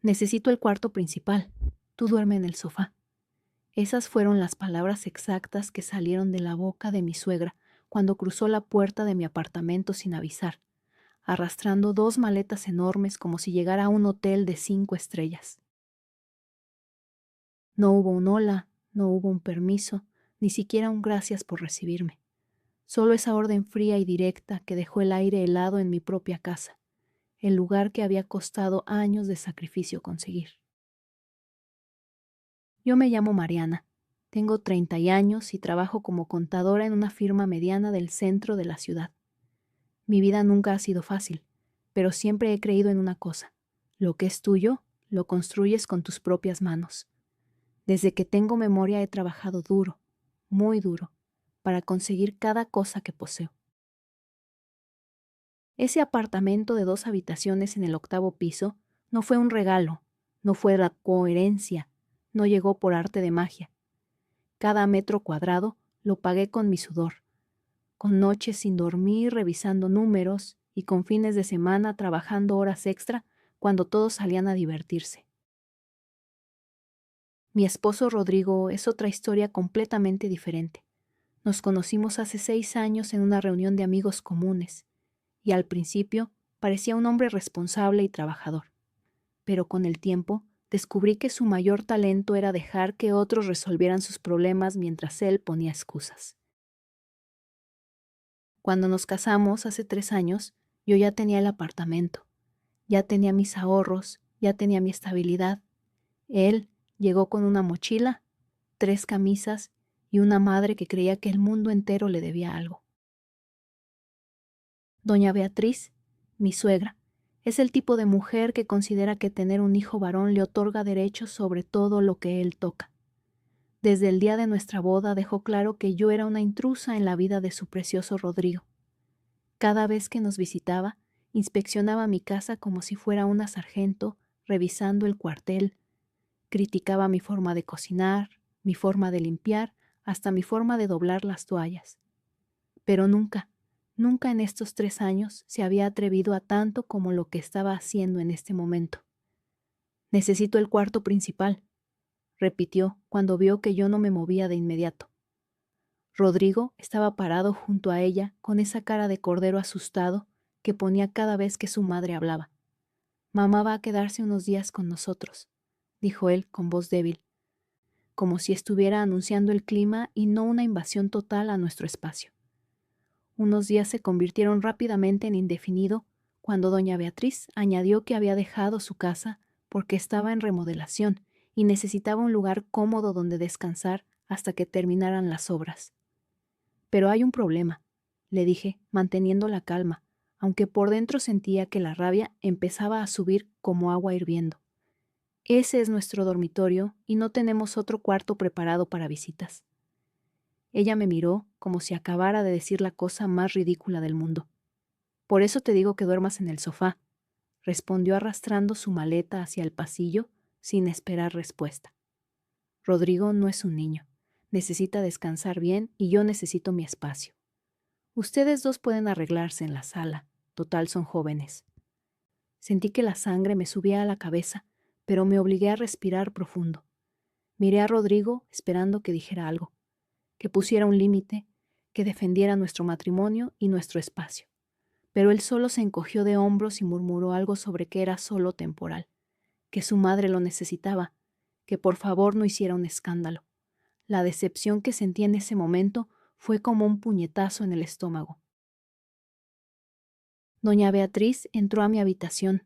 Necesito el cuarto principal. Tú duerme en el sofá. Esas fueron las palabras exactas que salieron de la boca de mi suegra cuando cruzó la puerta de mi apartamento sin avisar, arrastrando 2 maletas enormes como si llegara a un hotel de 5 estrellas. No hubo un hola, no hubo un permiso, ni siquiera un gracias por recibirme. Solo esa orden fría y directa que dejó el aire helado en mi propia casa, el lugar que había costado años de sacrificio conseguir. Yo me llamo Mariana, tengo 30 años y trabajo como contadora en una firma mediana del centro de la ciudad. Mi vida nunca ha sido fácil, pero siempre he creído en una cosa: lo que es tuyo, lo construyes con tus propias manos. Desde que tengo memoria he trabajado duro, muy duro, para conseguir cada cosa que poseo. Ese apartamento de 2 habitaciones en el 8º piso no fue un regalo, no fue la coherencia, no llegó por arte de magia. Cada metro cuadrado lo pagué con mi sudor, con noches sin dormir revisando números y con fines de semana trabajando horas extra cuando todos salían a divertirse. Mi esposo Rodrigo es otra historia completamente diferente. Nos conocimos hace 6 años en una reunión de amigos comunes, y al principio parecía un hombre responsable y trabajador. Pero con el tiempo descubrí que su mayor talento era dejar que otros resolvieran sus problemas mientras él ponía excusas. Cuando nos casamos hace 3 años, yo ya tenía el apartamento, ya tenía mis ahorros, ya tenía mi estabilidad. Él llegó con una mochila, 3 camisas y una madre que creía que el mundo entero le debía algo. Doña Beatriz, mi suegra, es el tipo de mujer que considera que tener un hijo varón le otorga derechos sobre todo lo que él toca. Desde el día de nuestra boda dejó claro que yo era una intrusa en la vida de su precioso Rodrigo. Cada vez que nos visitaba, inspeccionaba mi casa como si fuera una sargento, revisando el cuartel. Criticaba mi forma de cocinar, mi forma de limpiar, hasta mi forma de doblar las toallas. Pero nunca en estos 3 años se había atrevido a tanto como lo que estaba haciendo en este momento. Necesito el cuarto principal, repitió cuando vio que yo no me movía de inmediato. Rodrigo estaba parado junto a ella con esa cara de cordero asustado que ponía cada vez que su madre hablaba. Mamá va a quedarse unos días con nosotros, dijo él con voz débil, como si estuviera anunciando el clima y no una invasión total a nuestro espacio. Unos días se convirtieron rápidamente en indefinido cuando doña Beatriz añadió que había dejado su casa porque estaba en remodelación y necesitaba un lugar cómodo donde descansar hasta que terminaran las obras. Pero hay un problema, le dije, manteniendo la calma, aunque por dentro sentía que la rabia empezaba a subir como agua hirviendo. Ese es nuestro dormitorio y no tenemos otro cuarto preparado para visitas. Ella me miró como si acabara de decir la cosa más ridícula del mundo. Por eso te digo que duermas en el sofá, respondió arrastrando su maleta hacia el pasillo sin esperar respuesta. Rodrigo no es un niño, necesita descansar bien y yo necesito mi espacio. Ustedes dos pueden arreglarse en la sala, total son jóvenes. Sentí que la sangre me subía a la cabeza, pero me obligué a respirar profundo. Miré a Rodrigo esperando que dijera algo, que pusiera un límite, que defendiera nuestro matrimonio y nuestro espacio. Pero él solo se encogió de hombros y murmuró algo sobre que era solo temporal, que su madre lo necesitaba, que por favor no hiciera un escándalo. La decepción que sentí en ese momento fue como un puñetazo en el estómago. Doña Beatriz entró a mi habitación,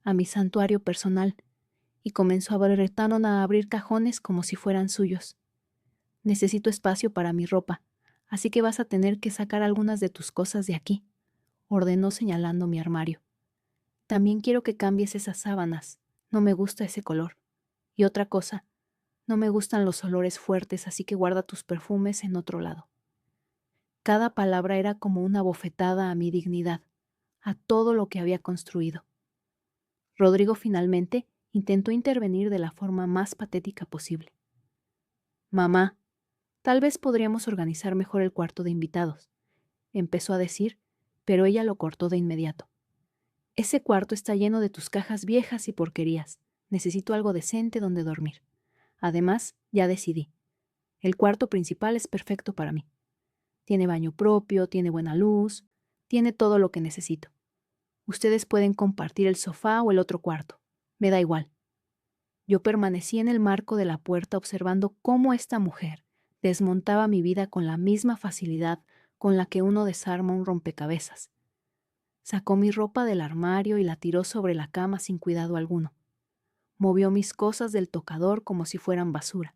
a mi santuario personal, y comenzó a abrir cajones como si fueran suyos. Necesito espacio para mi ropa, así que vas a tener que sacar algunas de tus cosas de aquí, ordenó señalando mi armario. También quiero que cambies esas sábanas, no me gusta ese color. Y otra cosa, no me gustan los olores fuertes, así que guarda tus perfumes en otro lado. Cada palabra era como una bofetada a mi dignidad, a todo lo que había construido. Rodrigo finalmente intentó intervenir de la forma más patética posible. Mamá, tal vez podríamos organizar mejor el cuarto de invitados, empezó a decir, pero ella lo cortó de inmediato. Ese cuarto está lleno de tus cajas viejas y porquerías. Necesito algo decente donde dormir. Además, ya decidí. El cuarto principal es perfecto para mí. Tiene baño propio, tiene buena luz, tiene todo lo que necesito. Ustedes pueden compartir el sofá o el otro cuarto. Me da igual. Yo permanecí en el marco de la puerta observando cómo esta mujer desmontaba mi vida con la misma facilidad con la que uno desarma un rompecabezas. Sacó mi ropa del armario y la tiró sobre la cama sin cuidado alguno. Movió mis cosas del tocador como si fueran basura.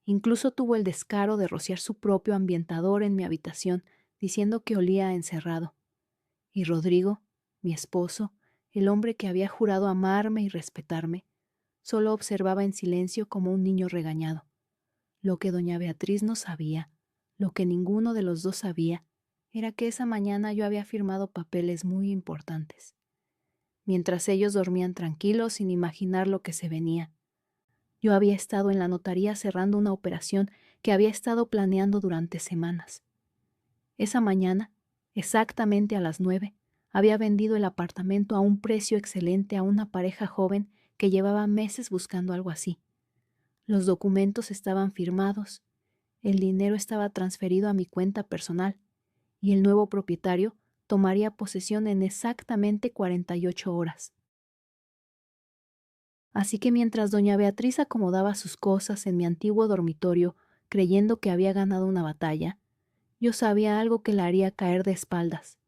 Incluso tuvo el descaro de rociar su propio ambientador en mi habitación, diciendo que olía a encerrado. Y Rodrigo, mi esposo, el hombre que había jurado amarme y respetarme, solo observaba en silencio como un niño regañado. Lo que doña Beatriz no sabía, lo que ninguno de los dos sabía, era que esa mañana yo había firmado papeles muy importantes. Mientras ellos dormían tranquilos sin imaginar lo que se venía, yo había estado en la notaría cerrando una operación que había estado planeando durante semanas. Esa mañana, exactamente a las 9, había vendido el apartamento a un precio excelente a una pareja joven que llevaba meses buscando algo así. Los documentos estaban firmados, el dinero estaba transferido a mi cuenta personal y el nuevo propietario tomaría posesión en exactamente 48 horas. Así que mientras doña Beatriz acomodaba sus cosas en mi antiguo dormitorio, creyendo que había ganado una batalla, yo sabía algo que la haría caer de espaldas.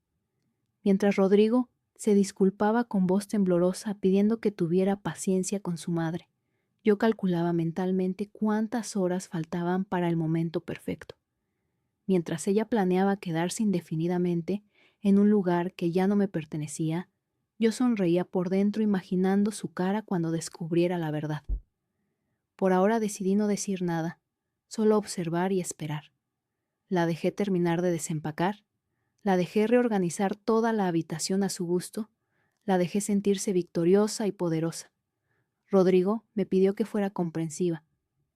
Mientras Rodrigo se disculpaba con voz temblorosa pidiendo que tuviera paciencia con su madre, yo calculaba mentalmente cuántas horas faltaban para el momento perfecto. Mientras ella planeaba quedarse indefinidamente en un lugar que ya no me pertenecía, yo sonreía por dentro imaginando su cara cuando descubriera la verdad. Por ahora decidí no decir nada, solo observar y esperar. La dejé terminar de desempacar, la dejé reorganizar toda la habitación a su gusto, la dejé sentirse victoriosa y poderosa. Rodrigo me pidió que fuera comprensiva,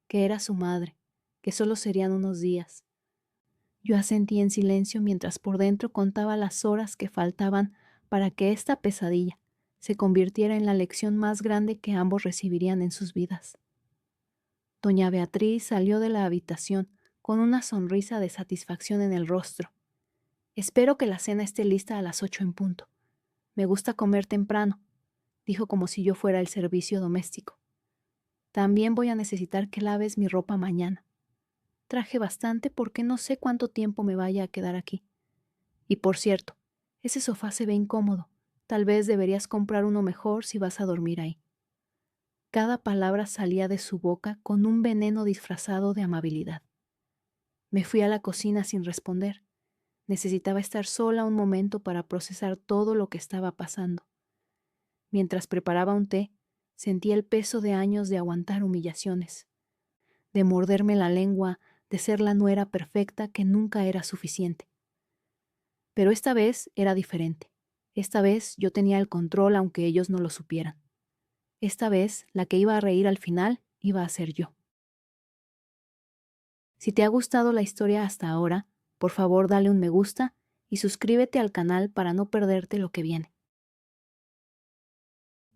que era su madre, que solo serían unos días. Yo asentí en silencio mientras por dentro contaba las horas que faltaban para que esta pesadilla se convirtiera en la lección más grande que ambos recibirían en sus vidas. Doña Beatriz salió de la habitación con una sonrisa de satisfacción en el rostro. Espero que la cena esté lista a las 8 en punto. Me gusta comer temprano, dijo como si yo fuera el servicio doméstico. También voy a necesitar que laves mi ropa mañana. Traje bastante porque no sé cuánto tiempo me vaya a quedar aquí. Y por cierto, ese sofá se ve incómodo. Tal vez deberías comprar uno mejor si vas a dormir ahí. Cada palabra salía de su boca con un veneno disfrazado de amabilidad. Me fui a la cocina sin responder. Necesitaba estar sola un momento para procesar todo lo que estaba pasando. Mientras preparaba un té, sentí el peso de años de aguantar humillaciones, de morderme la lengua, de ser la nuera perfecta que nunca era suficiente. Pero esta vez era diferente. Esta vez yo tenía el control aunque ellos no lo supieran. Esta vez la que iba a reír al final iba a ser yo. Si te ha gustado la historia hasta ahora, por favor dale un me gusta y suscríbete al canal para no perderte lo que viene.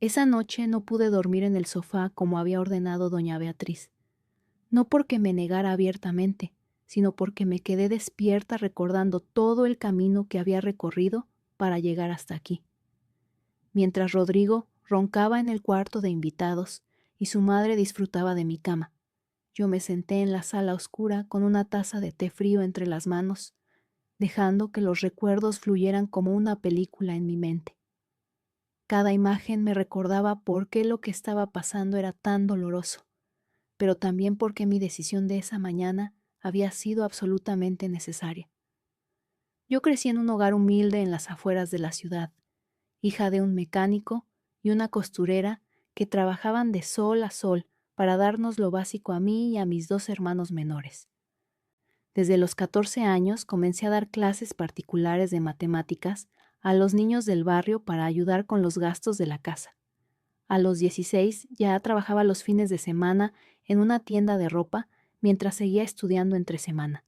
Esa noche no pude dormir en el sofá como había ordenado doña Beatriz. No porque me negara abiertamente, sino porque me quedé despierta recordando todo el camino que había recorrido para llegar hasta aquí. Mientras Rodrigo roncaba en el cuarto de invitados y su madre disfrutaba de mi cama, yo me senté en la sala oscura con una taza de té frío entre las manos, dejando que los recuerdos fluyeran como una película en mi mente. Cada imagen me recordaba por qué lo que estaba pasando era tan doloroso, pero también porque mi decisión de esa mañana había sido absolutamente necesaria. Yo crecí en un hogar humilde en las afueras de la ciudad, hija de un mecánico y una costurera que trabajaban de sol a sol para darnos lo básico a mí y a mis 2 hermanos menores. Desde los 14 años comencé a dar clases particulares de matemáticas a los niños del barrio para ayudar con los gastos de la casa. A los 16 ya trabajaba los fines de semana en una tienda de ropa mientras seguía estudiando entre semana.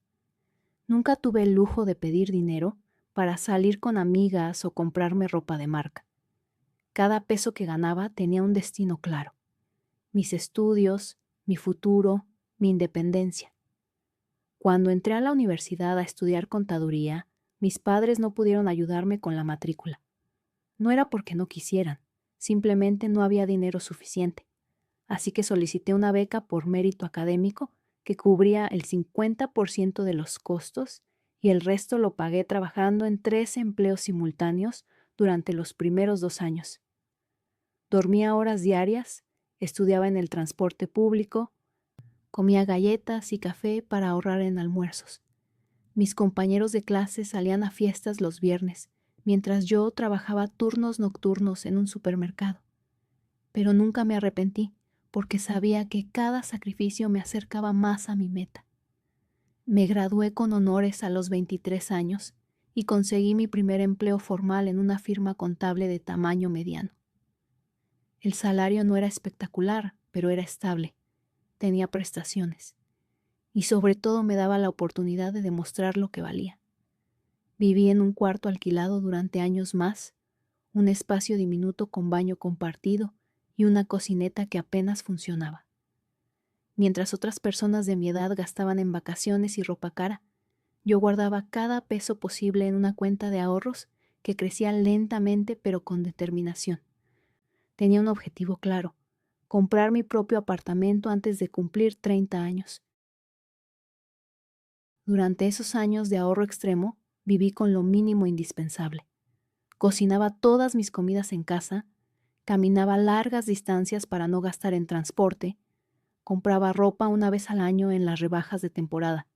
Nunca tuve el lujo de pedir dinero para salir con amigas o comprarme ropa de marca. Cada peso que ganaba tenía un destino claro. mis estudios, mi futuro, mi independencia. Cuando entré a la universidad a estudiar contaduría, mis padres no pudieron ayudarme con la matrícula. No era porque no quisieran, simplemente no había dinero suficiente. Así que solicité una beca por mérito académico que cubría el 50% de los costos y el resto lo pagué trabajando en 3 empleos simultáneos durante los primeros 2 años. Dormía horas diarias, estudiaba en el transporte público, comía galletas y café para ahorrar en almuerzos. Mis compañeros de clase salían a fiestas los viernes, mientras yo trabajaba turnos nocturnos en un supermercado. Pero nunca me arrepentí, porque sabía que cada sacrificio me acercaba más a mi meta. Me gradué con honores a los 23 años y conseguí mi primer empleo formal en una firma contable de tamaño mediano. El salario no era espectacular, pero era estable. Tenía prestaciones. Y sobre todo me daba la oportunidad de demostrar lo que valía. Viví en un cuarto alquilado durante años más, un espacio diminuto con baño compartido y una cocineta que apenas funcionaba. Mientras otras personas de mi edad gastaban en vacaciones y ropa cara, yo guardaba cada peso posible en una cuenta de ahorros que crecía lentamente pero con determinación. Tenía un objetivo claro: comprar mi propio apartamento antes de cumplir 30 años. Durante esos años de ahorro extremo, viví con lo mínimo indispensable. Cocinaba todas mis comidas en casa, caminaba largas distancias para no gastar en transporte, compraba ropa una vez al año en las rebajas de temporada.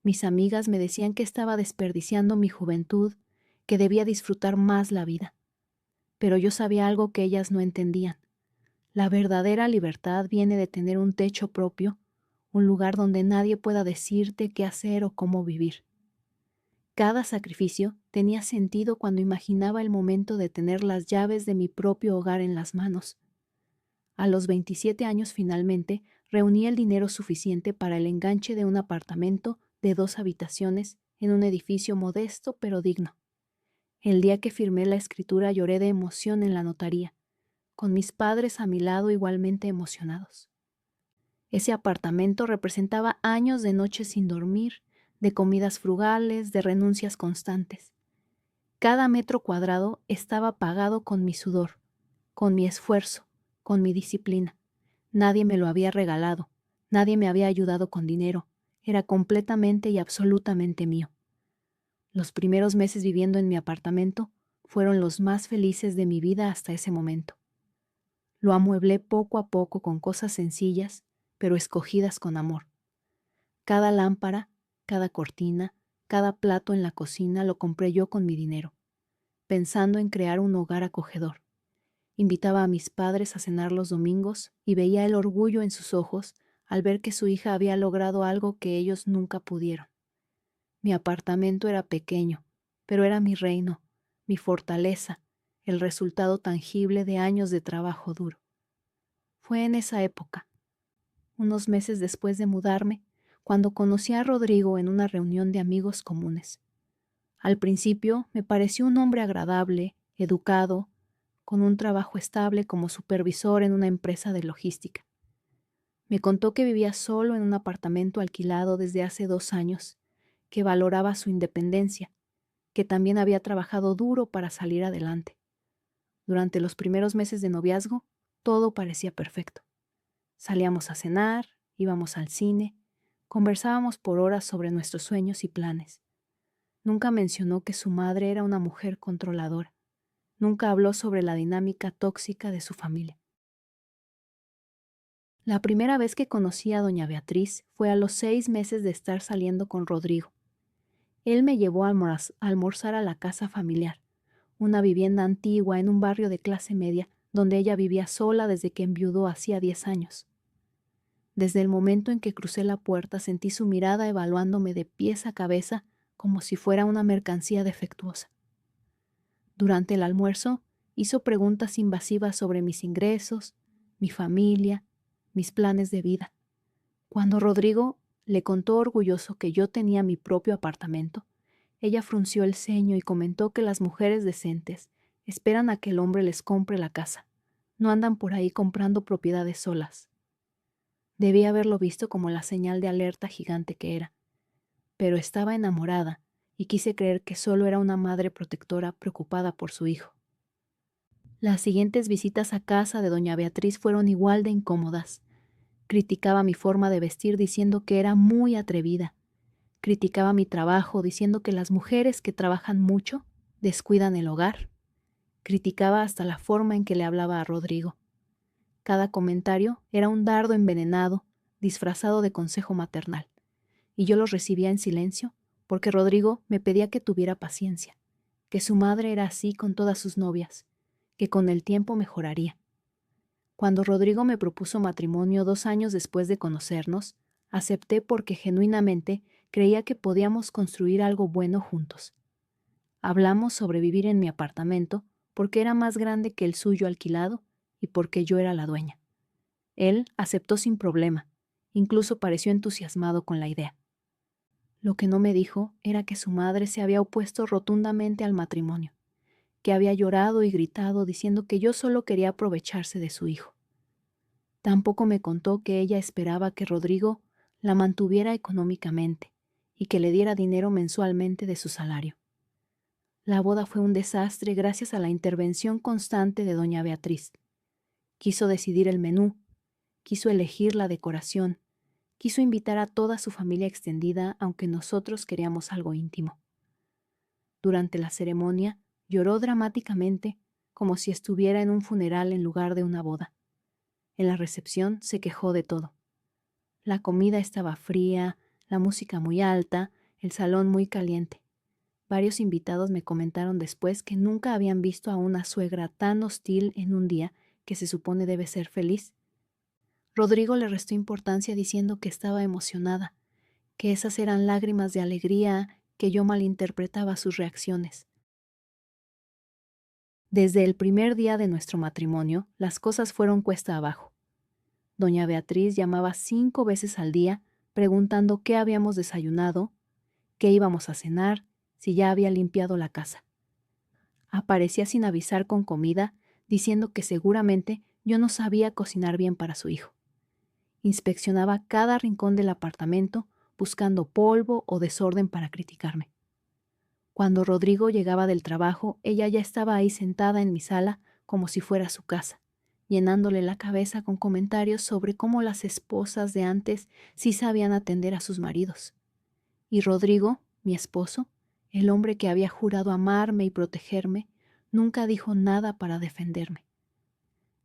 Mis amigas me decían que estaba desperdiciando mi juventud, que debía disfrutar más la vida. Pero yo sabía algo que ellas no entendían. La verdadera libertad viene de tener un techo propio, un lugar donde nadie pueda decirte qué hacer o cómo vivir. Cada sacrificio tenía sentido cuando imaginaba el momento de tener las llaves de mi propio hogar en las manos. A los 27 años finalmente reuní el dinero suficiente para el enganche de un apartamento de 2 habitaciones en un edificio modesto pero digno. El día que firmé la escritura lloré de emoción en la notaría, con mis padres a mi lado igualmente emocionados. Ese apartamento representaba años de noches sin dormir, de comidas frugales, de renuncias constantes. Cada metro cuadrado estaba pagado con mi sudor, con mi esfuerzo, con mi disciplina. Nadie me lo había regalado, nadie me había ayudado con dinero. Era completamente y absolutamente mío. Los primeros meses viviendo en mi apartamento fueron los más felices de mi vida hasta ese momento. Lo amueblé poco a poco con cosas sencillas, pero escogidas con amor. Cada lámpara, cada cortina, cada plato en la cocina lo compré yo con mi dinero, pensando en crear un hogar acogedor. Invitaba a mis padres a cenar los domingos y veía el orgullo en sus ojos al ver que su hija había logrado algo que ellos nunca pudieron. Mi apartamento era pequeño, pero era mi reino, mi fortaleza, el resultado tangible de años de trabajo duro. Fue en esa época, unos meses después de mudarme, cuando conocí a Rodrigo en una reunión de amigos comunes. Al principio me pareció un hombre agradable, educado, con un trabajo estable como supervisor en una empresa de logística. Me contó que vivía solo en un apartamento alquilado desde hace 2 años, que valoraba su independencia, que también había trabajado duro para salir adelante. Durante los primeros meses de noviazgo, todo parecía perfecto. Salíamos a cenar, íbamos al cine, conversábamos por horas sobre nuestros sueños y planes. Nunca mencionó que su madre era una mujer controladora. Nunca habló sobre la dinámica tóxica de su familia. La primera vez que conocí a doña Beatriz fue a los 6 meses de estar saliendo con Rodrigo. Él me llevó a almorzar a la casa familiar, una vivienda antigua en un barrio de clase media donde ella vivía sola desde que enviudó hacía 10 años. Desde el momento en que crucé la puerta sentí su mirada evaluándome de pies a cabeza como si fuera una mercancía defectuosa. Durante el almuerzo hizo preguntas invasivas sobre mis ingresos, mi familia, mis planes de vida. Cuando Rodrigo le contó orgulloso que yo tenía mi propio apartamento, ella frunció el ceño y comentó que las mujeres decentes esperan a que el hombre les compre la casa, no andan por ahí comprando propiedades solas. Debí haberlo visto como la señal de alerta gigante que era, pero estaba enamorada y quise creer que solo era una madre protectora preocupada por su hijo. Las siguientes visitas a casa de doña Beatriz fueron igual de incómodas. Criticaba mi forma de vestir diciendo que era muy atrevida. Criticaba mi trabajo diciendo que las mujeres que trabajan mucho descuidan el hogar. Criticaba hasta la forma en que le hablaba a Rodrigo. Cada comentario era un dardo envenenado, disfrazado de consejo maternal, y yo los recibía en silencio porque Rodrigo me pedía que tuviera paciencia, que su madre era así con todas sus novias, que con el tiempo mejoraría. Cuando Rodrigo me propuso matrimonio 2 años después de conocernos, acepté porque genuinamente creía que podíamos construir algo bueno juntos. Hablamos sobre vivir en mi apartamento porque era más grande que el suyo alquilado y porque yo era la dueña. Él aceptó sin problema, incluso pareció entusiasmado con la idea. Lo que no me dijo era que su madre se había opuesto rotundamente al matrimonio, que había llorado y gritado diciendo que yo solo quería aprovecharse de su hijo. Tampoco me contó que ella esperaba que Rodrigo la mantuviera económicamente y que le diera dinero mensualmente de su salario. La boda fue un desastre gracias a la intervención constante de doña Beatriz. Quiso decidir el menú, quiso elegir la decoración, quiso invitar a toda su familia extendida, aunque nosotros queríamos algo íntimo. Durante la ceremonia lloró dramáticamente, como si estuviera en un funeral en lugar de una boda. En la recepción se quejó de todo. La comida estaba fría, la música muy alta, el salón muy caliente. Varios invitados me comentaron después que nunca habían visto a una suegra tan hostil en un día que se supone debe ser feliz. Rodrigo le restó importancia diciendo que estaba emocionada, que esas eran lágrimas de alegría, que yo malinterpretaba sus reacciones. Desde el primer día de nuestro matrimonio, las cosas fueron cuesta abajo. Doña Beatriz llamaba 5 veces al día preguntando qué habíamos desayunado, qué íbamos a cenar, si ya había limpiado la casa. Aparecía sin avisar con comida, diciendo que seguramente yo no sabía cocinar bien para su hijo. Inspeccionaba cada rincón del apartamento, buscando polvo o desorden para criticarme. Cuando Rodrigo llegaba del trabajo, ella ya estaba ahí sentada en mi sala como si fuera su casa, llenándole la cabeza con comentarios sobre cómo las esposas de antes sí sabían atender a sus maridos. Y Rodrigo, mi esposo, el hombre que había jurado amarme y protegerme, nunca dijo nada para defenderme.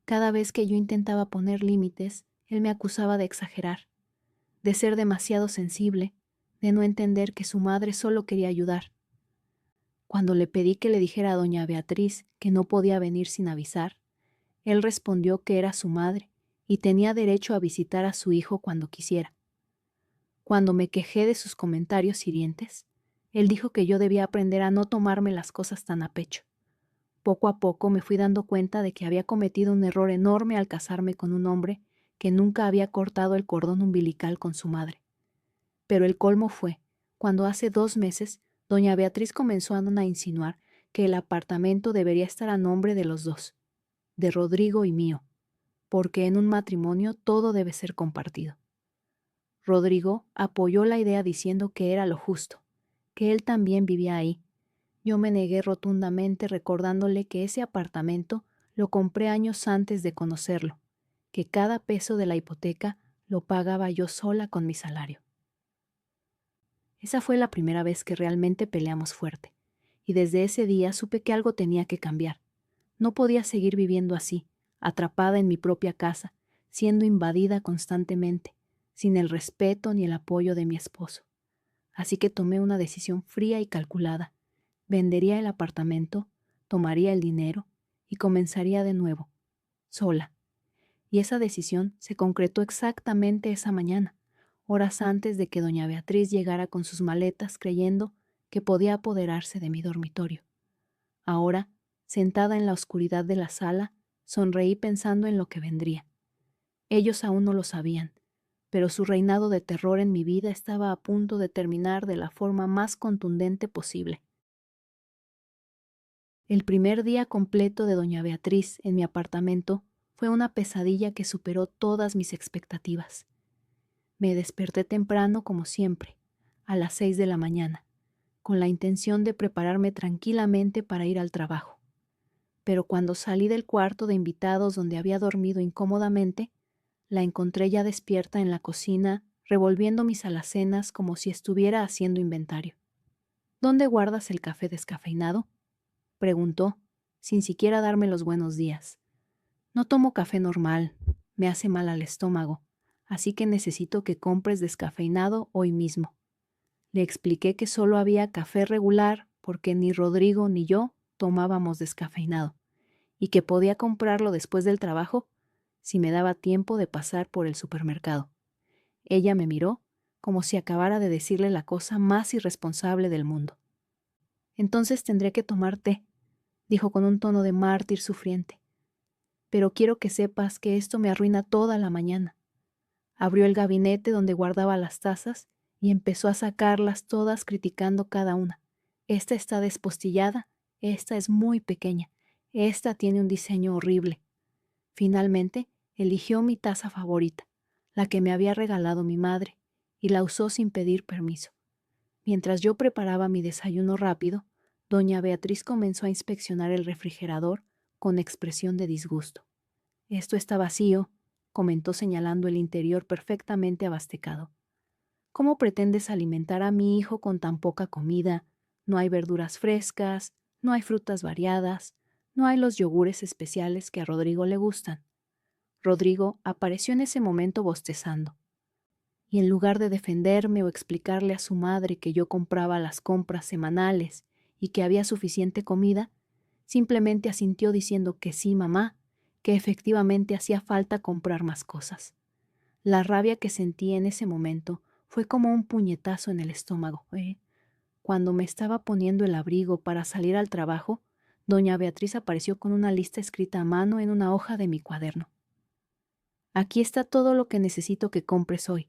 Cada vez que yo intentaba poner límites, él me acusaba de exagerar, de ser demasiado sensible, de no entender que su madre solo quería ayudar. Cuando le pedí que le dijera a doña Beatriz que no podía venir sin avisar, él respondió que era su madre y tenía derecho a visitar a su hijo cuando quisiera. Cuando me quejé de sus comentarios hirientes, él dijo que yo debía aprender a no tomarme las cosas tan a pecho. Poco a poco me fui dando cuenta de que había cometido un error enorme al casarme con un hombre que nunca había cortado el cordón umbilical con su madre. Pero el colmo fue cuando hace 2 meses doña Beatriz comenzó a insinuar que el apartamento debería estar a nombre de los dos, de Rodrigo y mío, porque en un matrimonio todo debe ser compartido. Rodrigo apoyó la idea diciendo que era lo justo, que él también vivía ahí. Yo me negué rotundamente recordándole que ese apartamento lo compré años antes de conocerlo, que cada peso de la hipoteca lo pagaba yo sola con mi salario. Esa fue la primera vez que realmente peleamos fuerte, y desde ese día supe que algo tenía que cambiar. No podía seguir viviendo así, atrapada en mi propia casa, siendo invadida constantemente, sin el respeto ni el apoyo de mi esposo. Así que tomé una decisión fría y calculada. Vendería el apartamento, tomaría el dinero y comenzaría de nuevo, sola. Y esa decisión se concretó exactamente esa mañana, horas antes de que doña Beatriz llegara con sus maletas creyendo que podía apoderarse de mi dormitorio. Ahora, sentada en la oscuridad de la sala, sonreí pensando en lo que vendría. Ellos aún no lo sabían, pero su reinado de terror en mi vida estaba a punto de terminar de la forma más contundente posible. El primer día completo de doña Beatriz en mi apartamento Fue una pesadilla que superó todas mis expectativas. Me desperté temprano como siempre, a las 6 de la mañana, con la intención de prepararme tranquilamente para ir al trabajo. Pero cuando salí del cuarto de invitados donde había dormido incómodamente, la encontré ya despierta en la cocina, revolviendo mis alacenas como si estuviera haciendo inventario. ¿Dónde guardas el café descafeinado?, preguntó, sin siquiera darme los buenos días. No tomo café normal, me hace mal al estómago, así que necesito que compres descafeinado hoy mismo. Le expliqué que solo había café regular porque ni Rodrigo ni yo tomábamos descafeinado, y que podía comprarlo después del trabajo si me daba tiempo de pasar por el supermercado. Ella me miró como si acabara de decirle la cosa más irresponsable del mundo. Entonces tendré que tomar té, dijo con un tono de mártir sufriente. Pero quiero que sepas que esto me arruina toda la mañana. Abrió el gabinete donde guardaba las tazas y empezó a sacarlas todas criticando cada una. Esta está despostillada, esta es muy pequeña, esta tiene un diseño horrible. Finalmente, eligió mi taza favorita, la que me había regalado mi madre, y la usó sin pedir permiso. Mientras yo preparaba mi desayuno rápido, doña Beatriz comenzó a inspeccionar el refrigerador con expresión de disgusto. «Esto está vacío», comentó señalando el interior perfectamente abastecado. «¿Cómo pretendes alimentar a mi hijo con tan poca comida? No hay verduras frescas, no hay frutas variadas, no hay los yogures especiales que a Rodrigo le gustan». Rodrigo apareció en ese momento bostezando. Y en lugar de defenderme o explicarle a su madre que yo compraba las compras semanales y que había suficiente comida, simplemente asintió diciendo que sí, mamá, que efectivamente hacía falta comprar más cosas. La rabia que sentí en ese momento fue como un puñetazo en el estómago. Cuando me estaba poniendo el abrigo para salir al trabajo, doña Beatriz apareció con una lista escrita a mano en una hoja de mi cuaderno. «Aquí está todo lo que necesito que compres hoy»,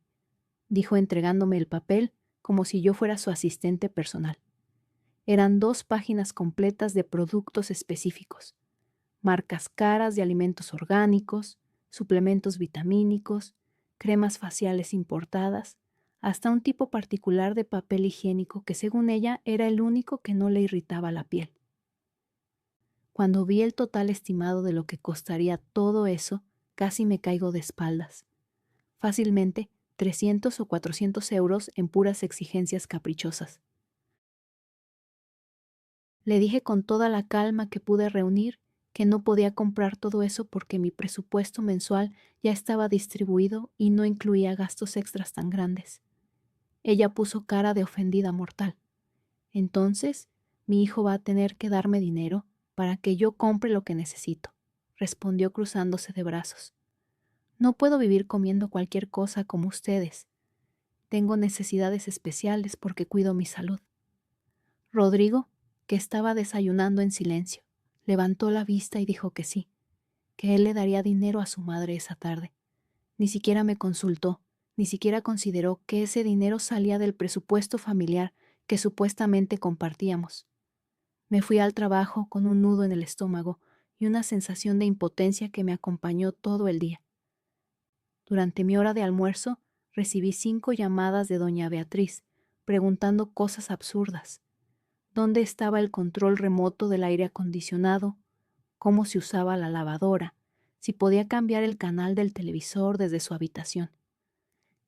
dijo entregándome el papel como si yo fuera su asistente personal. Eran 2 páginas completas de productos específicos, marcas caras de alimentos orgánicos, suplementos vitamínicos, cremas faciales importadas, hasta un tipo particular de papel higiénico que según ella era el único que no le irritaba la piel. Cuando vi el total estimado de lo que costaría todo eso, casi me caigo de espaldas. Fácilmente 300 o 400 euros en puras exigencias caprichosas. Le dije con toda la calma que pude reunir que no podía comprar todo eso porque mi presupuesto mensual ya estaba distribuido y no incluía gastos extras tan grandes. Ella puso cara de ofendida mortal. «Entonces, mi hijo va a tener que darme dinero para que yo compre lo que necesito», respondió cruzándose de brazos. «No puedo vivir comiendo cualquier cosa como ustedes. Tengo necesidades especiales porque cuido mi salud». Rodrigo, que estaba desayunando en silencio, levantó la vista y dijo que sí, que él le daría dinero a su madre esa tarde. Ni siquiera me consultó, ni siquiera consideró que ese dinero salía del presupuesto familiar que supuestamente compartíamos. Me fui al trabajo con un nudo en el estómago y una sensación de impotencia que me acompañó todo el día. Durante mi hora de almuerzo, recibí 5 llamadas de doña Beatriz, preguntando cosas absurdas. ¿Dónde estaba el control remoto del aire acondicionado? ¿Cómo se usaba la lavadora? Si podía cambiar el canal del televisor desde su habitación.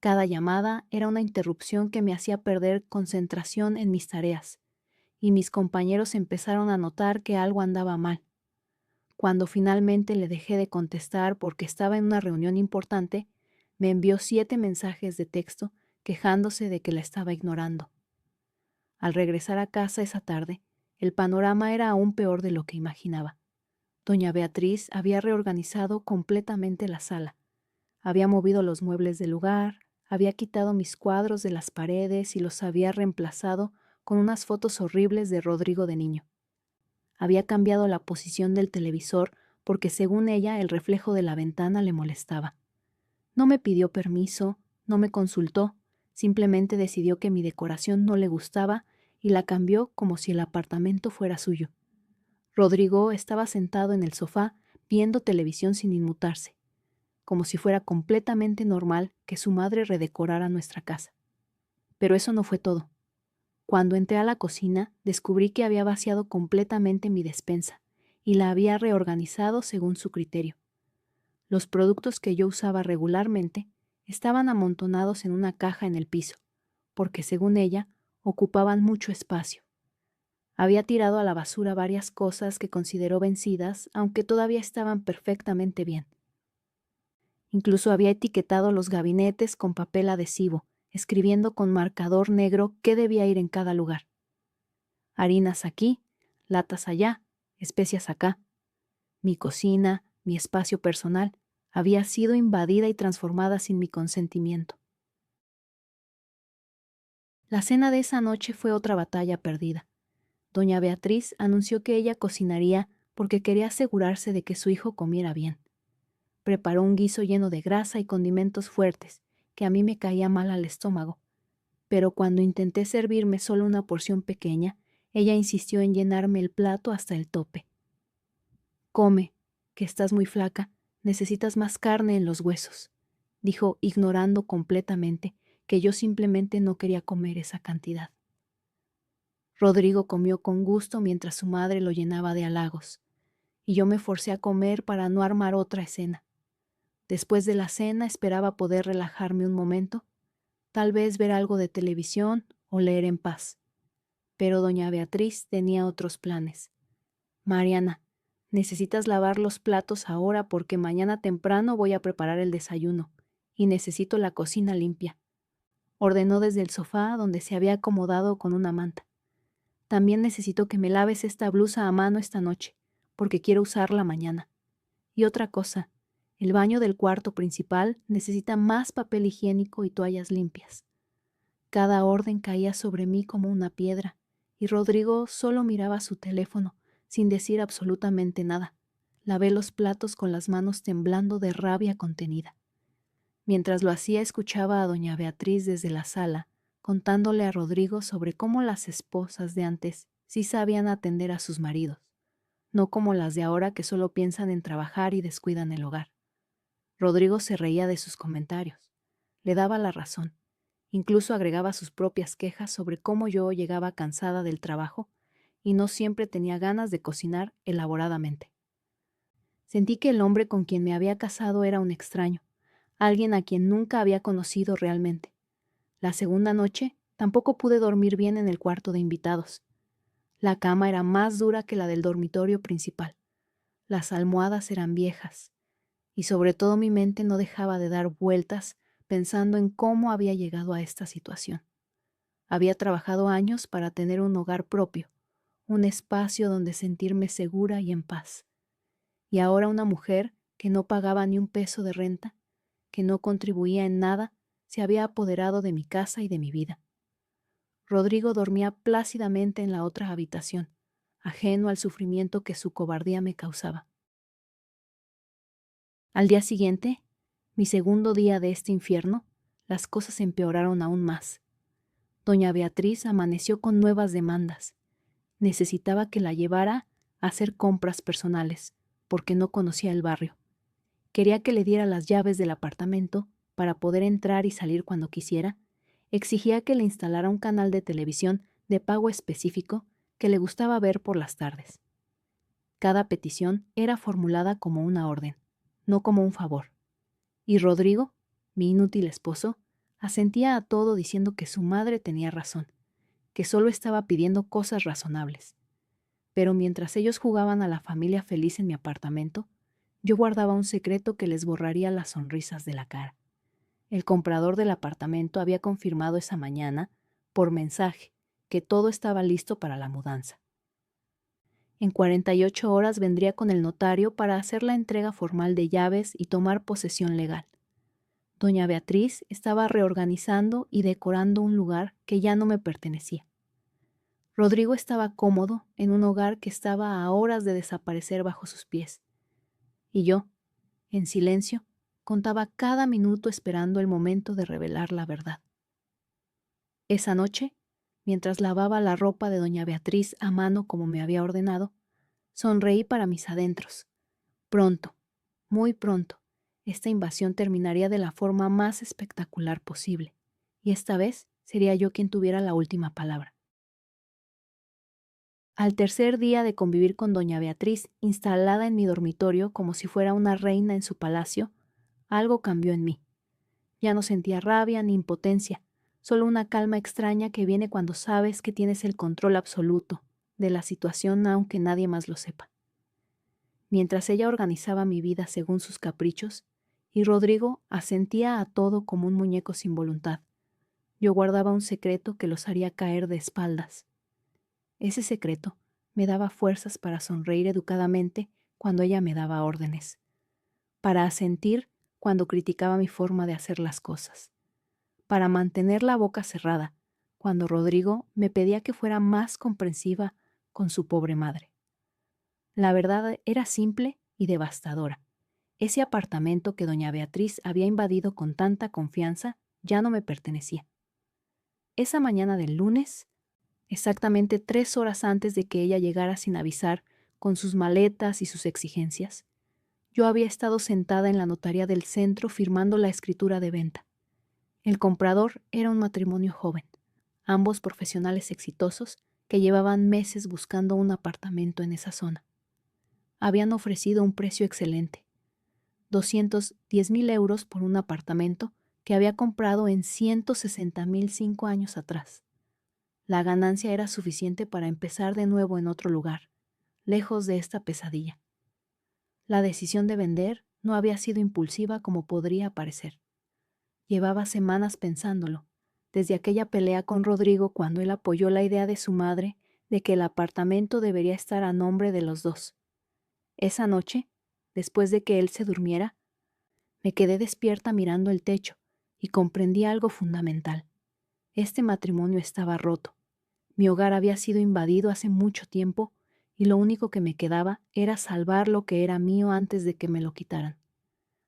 Cada llamada era una interrupción que me hacía perder concentración en mis tareas, y mis compañeros empezaron a notar que algo andaba mal. Cuando finalmente le dejé de contestar porque estaba en una reunión importante, me envió 7 mensajes de texto quejándose de que la estaba ignorando. Al regresar a casa esa tarde, el panorama era aún peor de lo que imaginaba. Doña Beatriz había reorganizado completamente la sala. Había movido los muebles del lugar, había quitado mis cuadros de las paredes y los había reemplazado con unas fotos horribles de Rodrigo de niño. Había cambiado la posición del televisor porque, según ella, el reflejo de la ventana le molestaba. No me pidió permiso, no me consultó, simplemente decidió que mi decoración no le gustaba y la cambió como si el apartamento fuera suyo. Rodrigo estaba sentado en el sofá viendo televisión sin inmutarse, como si fuera completamente normal que su madre redecorara nuestra casa. Pero eso no fue todo. Cuando entré a la cocina, descubrí que había vaciado completamente mi despensa y la había reorganizado según su criterio. Los productos que yo usaba regularmente estaban amontonados en una caja en el piso, porque según ella, ocupaban mucho espacio. Había tirado a la basura varias cosas que consideró vencidas, aunque todavía estaban perfectamente bien. Incluso había etiquetado los gabinetes con papel adhesivo, escribiendo con marcador negro qué debía ir en cada lugar. Harinas aquí, latas allá, especias acá. Mi cocina, mi espacio personal, había sido invadida y transformada sin mi consentimiento. La cena de esa noche fue otra batalla perdida. Doña Beatriz anunció que ella cocinaría porque quería asegurarse de que su hijo comiera bien. Preparó un guiso lleno de grasa y condimentos fuertes, que a mí me caía mal al estómago. Pero cuando intenté servirme solo una porción pequeña, ella insistió en llenarme el plato hasta el tope. «Come, que estás muy flaca, necesitas más carne en los huesos», dijo, ignorando completamente que yo simplemente no quería comer esa cantidad. Rodrigo comió con gusto mientras su madre lo llenaba de halagos, y yo me forcé a comer para no armar otra escena. Después de la cena esperaba poder relajarme un momento, tal vez ver algo de televisión o leer en paz. Pero doña Beatriz tenía otros planes. «Mariana, necesitas lavar los platos ahora porque mañana temprano voy a preparar el desayuno y necesito la cocina limpia», ordenó desde el sofá donde se había acomodado con una manta. «También necesito que me laves esta blusa a mano esta noche, porque quiero usarla mañana. Y otra cosa, el baño del cuarto principal necesita más papel higiénico y toallas limpias». Cada orden caía sobre mí como una piedra, y Rodrigo solo miraba su teléfono, sin decir absolutamente nada. Lavé los platos con las manos temblando de rabia contenida. Mientras lo hacía, escuchaba a doña Beatriz desde la sala, contándole a Rodrigo sobre cómo las esposas de antes sí sabían atender a sus maridos, no como las de ahora que solo piensan en trabajar y descuidan el hogar. Rodrigo se reía de sus comentarios. Le daba la razón. Incluso agregaba sus propias quejas sobre cómo yo llegaba cansada del trabajo y no siempre tenía ganas de cocinar elaboradamente. Sentí que el hombre con quien me había casado era un extraño, alguien a quien nunca había conocido realmente. La segunda noche tampoco pude dormir bien en el cuarto de invitados. La cama era más dura que la del dormitorio principal. Las almohadas eran viejas, y sobre todo mi mente no dejaba de dar vueltas pensando en cómo había llegado a esta situación. Había trabajado años para tener un hogar propio, un espacio donde sentirme segura y en paz. Y ahora una mujer que no pagaba ni un peso de renta, que no contribuía en nada, se había apoderado de mi casa y de mi vida. Rodrigo dormía plácidamente en la otra habitación, ajeno al sufrimiento que su cobardía me causaba. Al día siguiente, mi segundo día de este infierno, las cosas empeoraron aún más. Doña Beatriz amaneció con nuevas demandas. Necesitaba que la llevara a hacer compras personales, porque no conocía el barrio. Quería que le diera las llaves del apartamento para poder entrar y salir cuando quisiera. Exigía que le instalara un canal de televisión de pago específico que le gustaba ver por las tardes. Cada petición era formulada como una orden, no como un favor. Y Rodrigo, mi inútil esposo, asentía a todo diciendo que su madre tenía razón, que solo estaba pidiendo cosas razonables. Pero mientras ellos jugaban a la familia feliz en mi apartamento, yo guardaba un secreto que les borraría las sonrisas de la cara. El comprador del apartamento había confirmado esa mañana, por mensaje, que todo estaba listo para la mudanza. En 48 horas vendría con el notario para hacer la entrega formal de llaves y tomar posesión legal. Doña Beatriz estaba reorganizando y decorando un lugar que ya no me pertenecía. Rodrigo estaba cómodo en un hogar que estaba a horas de desaparecer bajo sus pies. Y yo, en silencio, contaba cada minuto esperando el momento de revelar la verdad. Esa noche, mientras lavaba la ropa de doña Beatriz a mano como me había ordenado, sonreí para mis adentros, Pronto, muy pronto, esta invasión terminaría de la forma más espectacular posible, y esta vez sería yo quien tuviera la última palabra. Al tercer día de convivir con doña Beatriz, instalada en mi dormitorio como si fuera una reina en su palacio, algo cambió en mí. Ya no sentía rabia ni impotencia, solo una calma extraña que viene cuando sabes que tienes el control absoluto de la situación aunque nadie más lo sepa. Mientras ella organizaba mi vida según sus caprichos, y Rodrigo asentía a todo como un muñeco sin voluntad, yo guardaba un secreto que los haría caer de espaldas. Ese secreto me daba fuerzas para sonreír educadamente cuando ella me daba órdenes, para asentir cuando criticaba mi forma de hacer las cosas, para mantener la boca cerrada cuando Rodrigo me pedía que fuera más comprensiva con su pobre madre. La verdad era simple y devastadora. Ese apartamento que doña Beatriz había invadido con tanta confianza ya no me pertenecía. Esa mañana del lunes, exactamente 3 horas antes de que ella llegara sin avisar con sus maletas y sus exigencias, yo había estado sentada en la notaría del centro firmando la escritura de venta. El comprador era un matrimonio joven, ambos profesionales exitosos que llevaban meses buscando un apartamento en esa zona. Habían ofrecido un precio excelente, 210,000 euros por un apartamento que había comprado en 160,000 5 años atrás. La ganancia era suficiente para empezar de nuevo en otro lugar, lejos de esta pesadilla. La decisión de vender no había sido impulsiva como podría parecer. Llevaba semanas pensándolo, desde aquella pelea con Rodrigo cuando él apoyó la idea de su madre de que el apartamento debería estar a nombre de los dos. Esa noche, después de que él se durmiera, me quedé despierta mirando el techo y comprendí algo fundamental. Este matrimonio estaba roto. Mi hogar había sido invadido hace mucho tiempo y lo único que me quedaba era salvar lo que era mío antes de que me lo quitaran.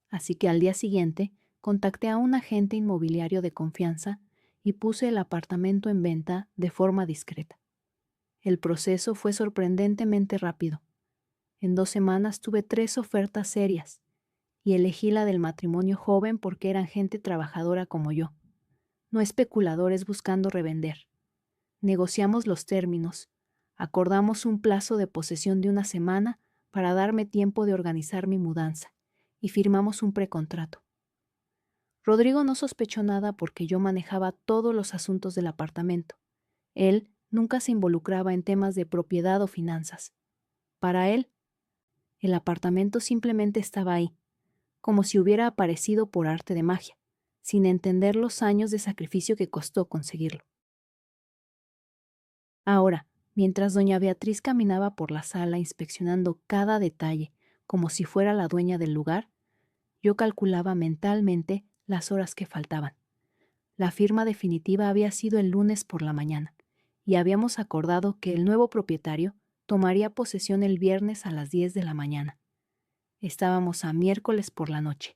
Así que al día siguiente contacté a un agente inmobiliario de confianza y puse el apartamento en venta de forma discreta. El proceso fue sorprendentemente rápido. En 2 semanas tuve 3 ofertas serias y elegí la del matrimonio joven porque eran gente trabajadora como yo, no especuladores buscando revender. Negociamos los términos, acordamos un plazo de posesión de 1 semana para darme tiempo de organizar mi mudanza y firmamos un precontrato. Rodrigo no sospechó nada porque yo manejaba todos los asuntos del apartamento. Él nunca se involucraba en temas de propiedad o finanzas. Para él, el apartamento simplemente estaba ahí, como si hubiera aparecido por arte de magia, sin entender los años de sacrificio que costó conseguirlo. Ahora, mientras doña Beatriz caminaba por la sala inspeccionando cada detalle como si fuera la dueña del lugar, yo calculaba mentalmente las horas que faltaban. La firma definitiva había sido el lunes por la mañana, y habíamos acordado que el nuevo propietario tomaría posesión el viernes a las 10 de la mañana. Estábamos a miércoles por la noche,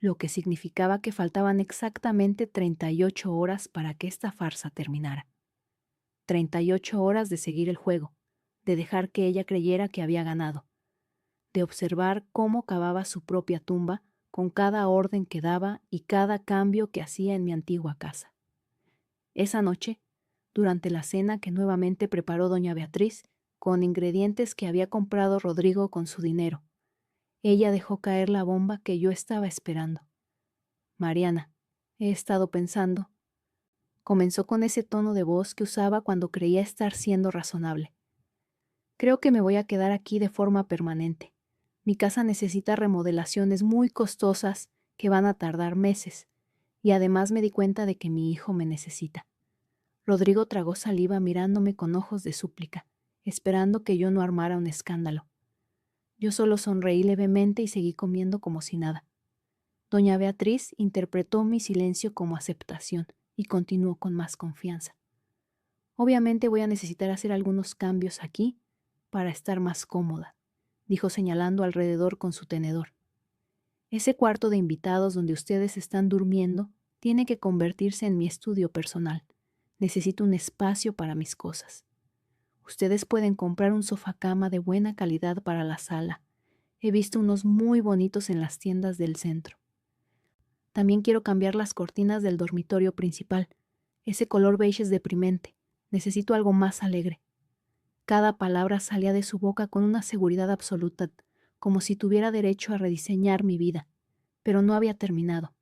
lo que significaba que faltaban exactamente 38 horas para que esta farsa terminara. 38 horas de seguir el juego, de dejar que ella creyera que había ganado, de observar cómo cavaba su propia tumba con cada orden que daba y cada cambio que hacía en mi antigua casa. Esa noche, durante la cena que nuevamente preparó doña Beatriz, con ingredientes que había comprado Rodrigo con su dinero, ella dejó caer la bomba que yo estaba esperando. Mariana, he estado pensando. Comenzó con ese tono de voz que usaba cuando creía estar siendo razonable. Creo que me voy a quedar aquí de forma permanente. Mi casa necesita remodelaciones muy costosas que van a tardar meses, y además me di cuenta de que mi hijo me necesita. Rodrigo tragó saliva mirándome con ojos de súplica, esperando que yo no armara un escándalo. Yo solo sonreí levemente y seguí comiendo como si nada. Doña Beatriz interpretó mi silencio como aceptación y continuó con más confianza. Obviamente voy a necesitar hacer algunos cambios aquí para estar más cómoda, dijo señalando alrededor con su tenedor. Ese cuarto de invitados donde ustedes están durmiendo tiene que convertirse en mi estudio personal. Necesito un espacio para mis cosas. Ustedes pueden comprar un sofá cama de buena calidad para la sala, He visto unos muy bonitos en las tiendas del centro. También quiero cambiar las cortinas del dormitorio principal. Ese color beige es deprimente. Necesito algo más alegre. Cada palabra salía de su boca con una seguridad absoluta, como si tuviera derecho a rediseñar mi vida. Pero no había terminado.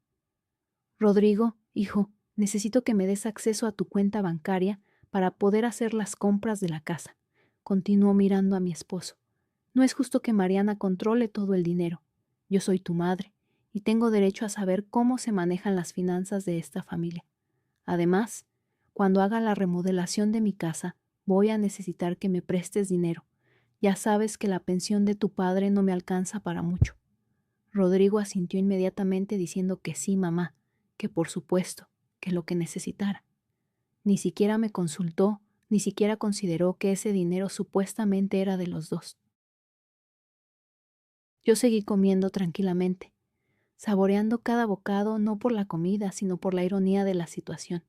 Rodrigo, hijo, necesito que me des acceso a tu cuenta bancaria para poder hacer las compras de la casa. Continuó mirando a mi esposo. No es justo que Mariana controle todo el dinero. Yo soy tu madre y tengo derecho a saber cómo se manejan las finanzas de esta familia. Además, cuando haga la remodelación de mi casa, voy a necesitar que me prestes dinero. Ya sabes que la pensión de tu padre no me alcanza para mucho. Rodrigo asintió inmediatamente diciendo que sí, mamá, que por supuesto, que lo que necesitara. Ni siquiera me consultó, ni siquiera consideró que ese dinero supuestamente era de los dos. Yo seguí comiendo tranquilamente, saboreando cada bocado no por la comida, sino por la ironía de la situación.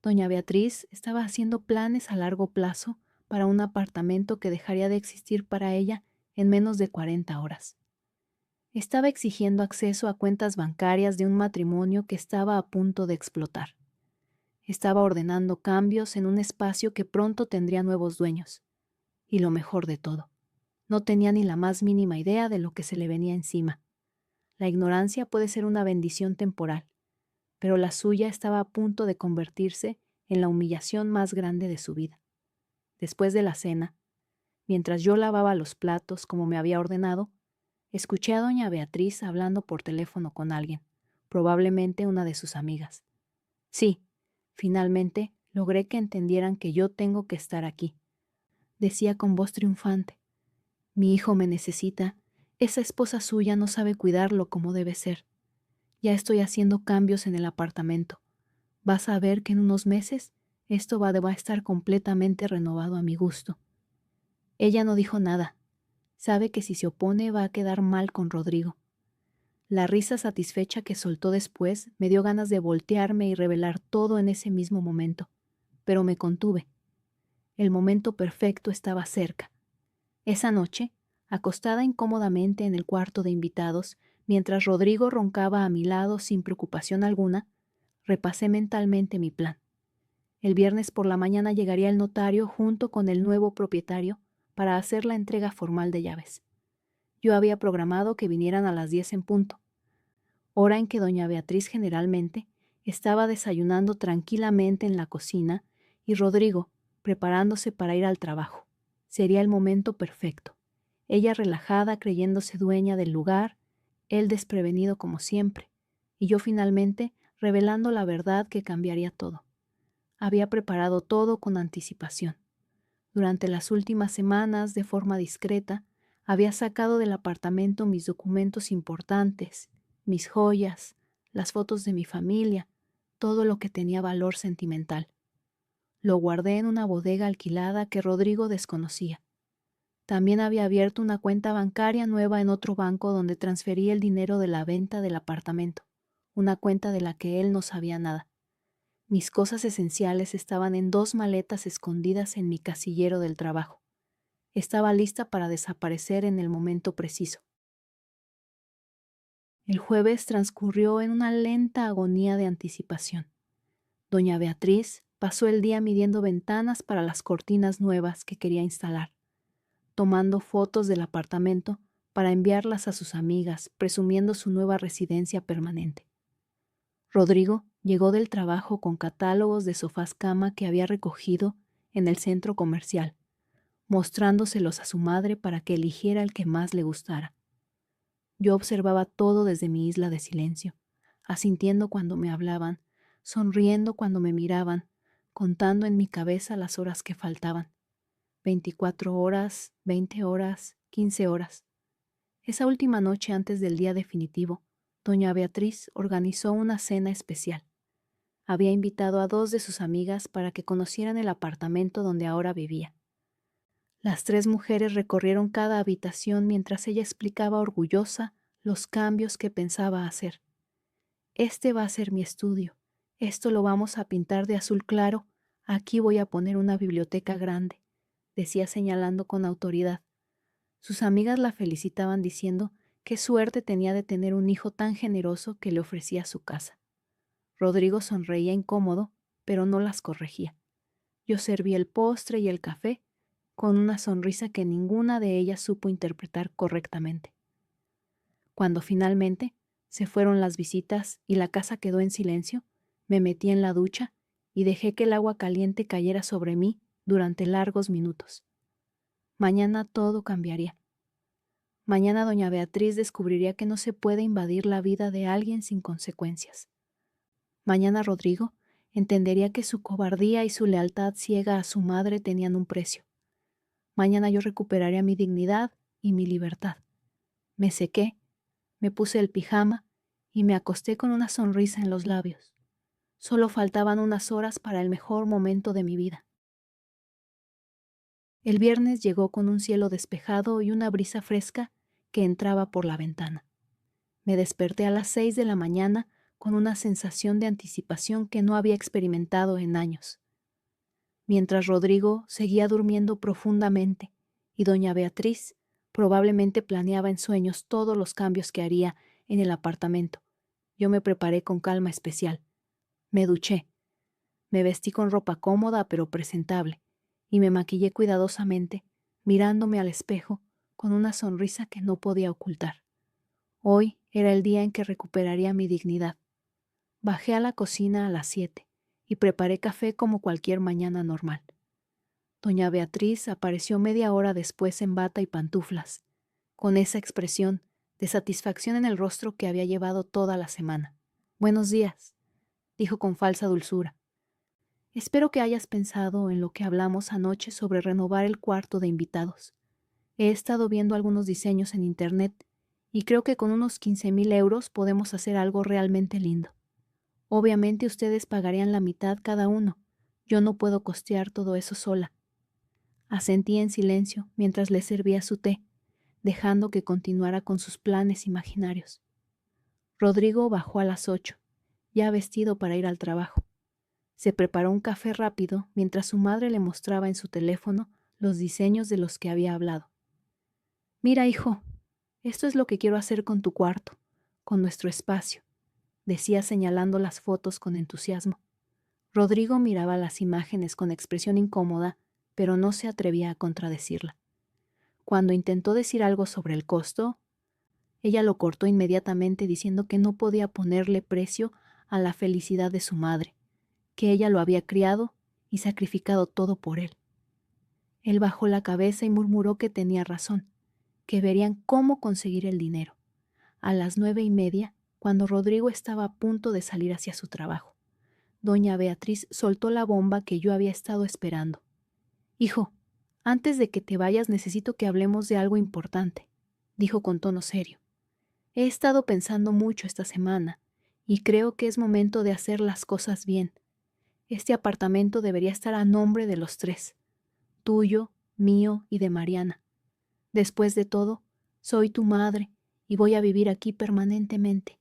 Doña Beatriz estaba haciendo planes a largo plazo para un apartamento que dejaría de existir para ella en menos de 40 horas. Estaba exigiendo acceso a cuentas bancarias de un matrimonio que estaba a punto de explotar. Estaba ordenando cambios en un espacio que pronto tendría nuevos dueños. Y lo mejor de todo, no tenía ni la más mínima idea de lo que se le venía encima. La ignorancia puede ser una bendición temporal, pero la suya estaba a punto de convertirse en la humillación más grande de su vida. Después de la cena, mientras yo lavaba los platos como me había ordenado, escuché a doña Beatriz hablando por teléfono con alguien, probablemente una de sus amigas. Sí, finalmente logré que entendieran que yo tengo que estar aquí. Decía con voz triunfante. Mi hijo me necesita. Esa esposa suya no sabe cuidarlo como debe ser. Ya estoy haciendo cambios en el apartamento. Vas a ver que en unos meses esto va a estar completamente renovado a mi gusto. Ella no dijo nada. Sabe que si se opone va a quedar mal con Rodrigo. La risa satisfecha que soltó después me dio ganas de voltearme y revelar todo en ese mismo momento, pero me contuve. El momento perfecto estaba cerca. Esa noche, acostada incómodamente en el cuarto de invitados, mientras Rodrigo roncaba a mi lado sin preocupación alguna, repasé mentalmente mi plan. El viernes por la mañana llegaría el notario junto con el nuevo propietario para hacer la entrega formal de llaves. Yo había programado que vinieran a las 10 en punto, hora en que doña Beatriz generalmente estaba desayunando tranquilamente en la cocina y Rodrigo preparándose para ir al trabajo. Sería el momento perfecto. Ella relajada creyéndose dueña del lugar, él desprevenido como siempre, y yo finalmente revelando la verdad que cambiaría todo. Había preparado todo con anticipación. Durante las últimas semanas, de forma discreta, había sacado del apartamento mis documentos importantes, mis joyas, las fotos de mi familia, todo lo que tenía valor sentimental. Lo guardé en una bodega alquilada que Rodrigo desconocía. También había abierto una cuenta bancaria nueva en otro banco donde transferí el dinero de la venta del apartamento, una cuenta de la que él no sabía nada. Mis cosas esenciales estaban en 2 maletas escondidas en mi casillero del trabajo. Estaba lista para desaparecer en el momento preciso. El jueves transcurrió en una lenta agonía de anticipación. Doña Beatriz pasó el día midiendo ventanas para las cortinas nuevas que quería instalar, tomando fotos del apartamento para enviarlas a sus amigas, presumiendo su nueva residencia permanente. Rodrigo llegó del trabajo con catálogos de sofás cama que había recogido en el centro comercial, mostrándoselos a su madre para que eligiera el que más le gustara. Yo observaba todo desde mi isla de silencio, asintiendo cuando me hablaban, sonriendo cuando me miraban, contando en mi cabeza las horas que faltaban. 24 horas, 20 horas, 15 horas. Esa última noche antes del día definitivo, doña Beatriz organizó una cena especial. Había invitado a 2 de sus amigas para que conocieran el apartamento donde ahora vivía. Las 3 mujeres recorrieron cada habitación mientras ella explicaba orgullosa los cambios que pensaba hacer. Este va a ser mi estudio. Esto lo vamos a pintar de azul claro. Aquí voy a poner una biblioteca grande, decía señalando con autoridad. Sus amigas la felicitaban diciendo qué suerte tenía de tener un hijo tan generoso que le ofrecía su casa. Rodrigo sonreía incómodo, pero no las corregía. Yo serví el postre y el café con una sonrisa que ninguna de ellas supo interpretar correctamente. Cuando finalmente se fueron las visitas y la casa quedó en silencio, me metí en la ducha y dejé que el agua caliente cayera sobre mí durante largos minutos. Mañana todo cambiaría. Mañana doña Beatriz descubriría que no se puede invadir la vida de alguien sin consecuencias. Mañana Rodrigo entendería que su cobardía y su lealtad ciega a su madre tenían un precio. Mañana yo recuperaría mi dignidad y mi libertad. Me sequé, me puse el pijama y me acosté con una sonrisa en los labios. Solo faltaban unas horas para el mejor momento de mi vida. El viernes llegó con un cielo despejado y una brisa fresca que entraba por la ventana. Me desperté a las 6 de la mañana con una sensación de anticipación que no había experimentado en años. Mientras Rodrigo seguía durmiendo profundamente y doña Beatriz probablemente planeaba en sueños todos los cambios que haría en el apartamento, yo me preparé con calma especial. Me duché, me vestí con ropa cómoda pero presentable y me maquillé cuidadosamente, mirándome al espejo con una sonrisa que no podía ocultar. Hoy era el día en que recuperaría mi dignidad. Bajé a la cocina a las 7 y preparé café como cualquier mañana normal. Doña Beatriz apareció media hora después en bata y pantuflas, con esa expresión de satisfacción en el rostro que había llevado toda la semana. «Buenos días», dijo con falsa dulzura. «Espero que hayas pensado en lo que hablamos anoche sobre renovar el cuarto de invitados. He estado viendo algunos diseños en internet y creo que con unos 15,000 euros podemos hacer algo realmente lindo. Obviamente ustedes pagarían la mitad cada uno. Yo no puedo costear todo eso sola». Asentí en silencio mientras le servía su té, dejando que continuara con sus planes imaginarios. Rodrigo bajó a las 8, ya vestido para ir al trabajo. Se preparó un café rápido mientras su madre le mostraba en su teléfono los diseños de los que había hablado. «Mira, hijo, esto es lo que quiero hacer con tu cuarto, con nuestro espacio», decía señalando las fotos con entusiasmo. Rodrigo miraba las imágenes con expresión incómoda, pero no se atrevía a contradecirla. Cuando intentó decir algo sobre el costo, ella lo cortó inmediatamente diciendo que no podía ponerle precio a la felicidad de su madre, que ella lo había criado y sacrificado todo por él. Él bajó la cabeza y murmuró que tenía razón, que verían cómo conseguir el dinero. A las 9:30, cuando Rodrigo estaba a punto de salir hacia su trabajo, doña Beatriz soltó la bomba que yo había estado esperando. «Hijo, antes de que te vayas necesito que hablemos de algo importante», dijo con tono serio. «He estado pensando mucho esta semana y creo que es momento de hacer las cosas bien. Este apartamento debería estar a nombre de los tres, tuyo, mío y de Mariana. Después de todo, soy tu madre y voy a vivir aquí permanentemente.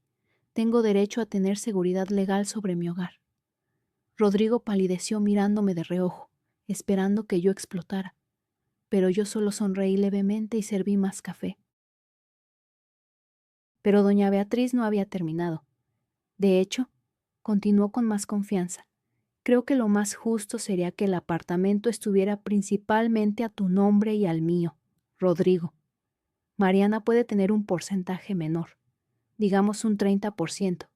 Tengo derecho a tener seguridad legal sobre mi hogar». Rodrigo palideció mirándome de reojo, esperando que yo explotara, pero yo solo sonreí levemente y serví más café. Pero doña Beatriz no había terminado. De hecho, continuó con más confianza. «Creo que lo más justo sería que el apartamento estuviera principalmente a tu nombre y al mío, Rodrigo. Mariana puede tener un porcentaje menor, digamos un 30%,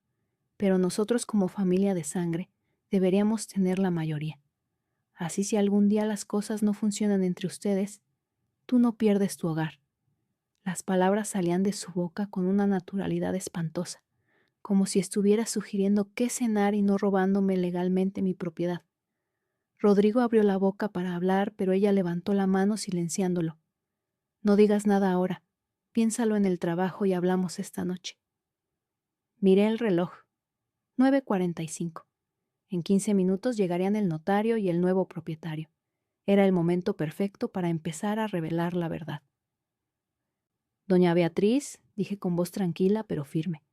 pero nosotros como familia de sangre deberíamos tener la mayoría. Así si algún día las cosas no funcionan entre ustedes, tú no pierdes tu hogar». Las palabras salían de su boca con una naturalidad espantosa, como si estuviera sugiriendo qué cenar y no robándome legalmente mi propiedad. Rodrigo abrió la boca para hablar, pero ella levantó la mano silenciándolo. «No digas nada ahora. Piénsalo en el trabajo y hablamos esta noche». Miré el reloj. 9:45. En 15 minutos llegarían el notario y el nuevo propietario. Era el momento perfecto para empezar a revelar la verdad. «Doña Beatriz», dije con voz tranquila pero firme,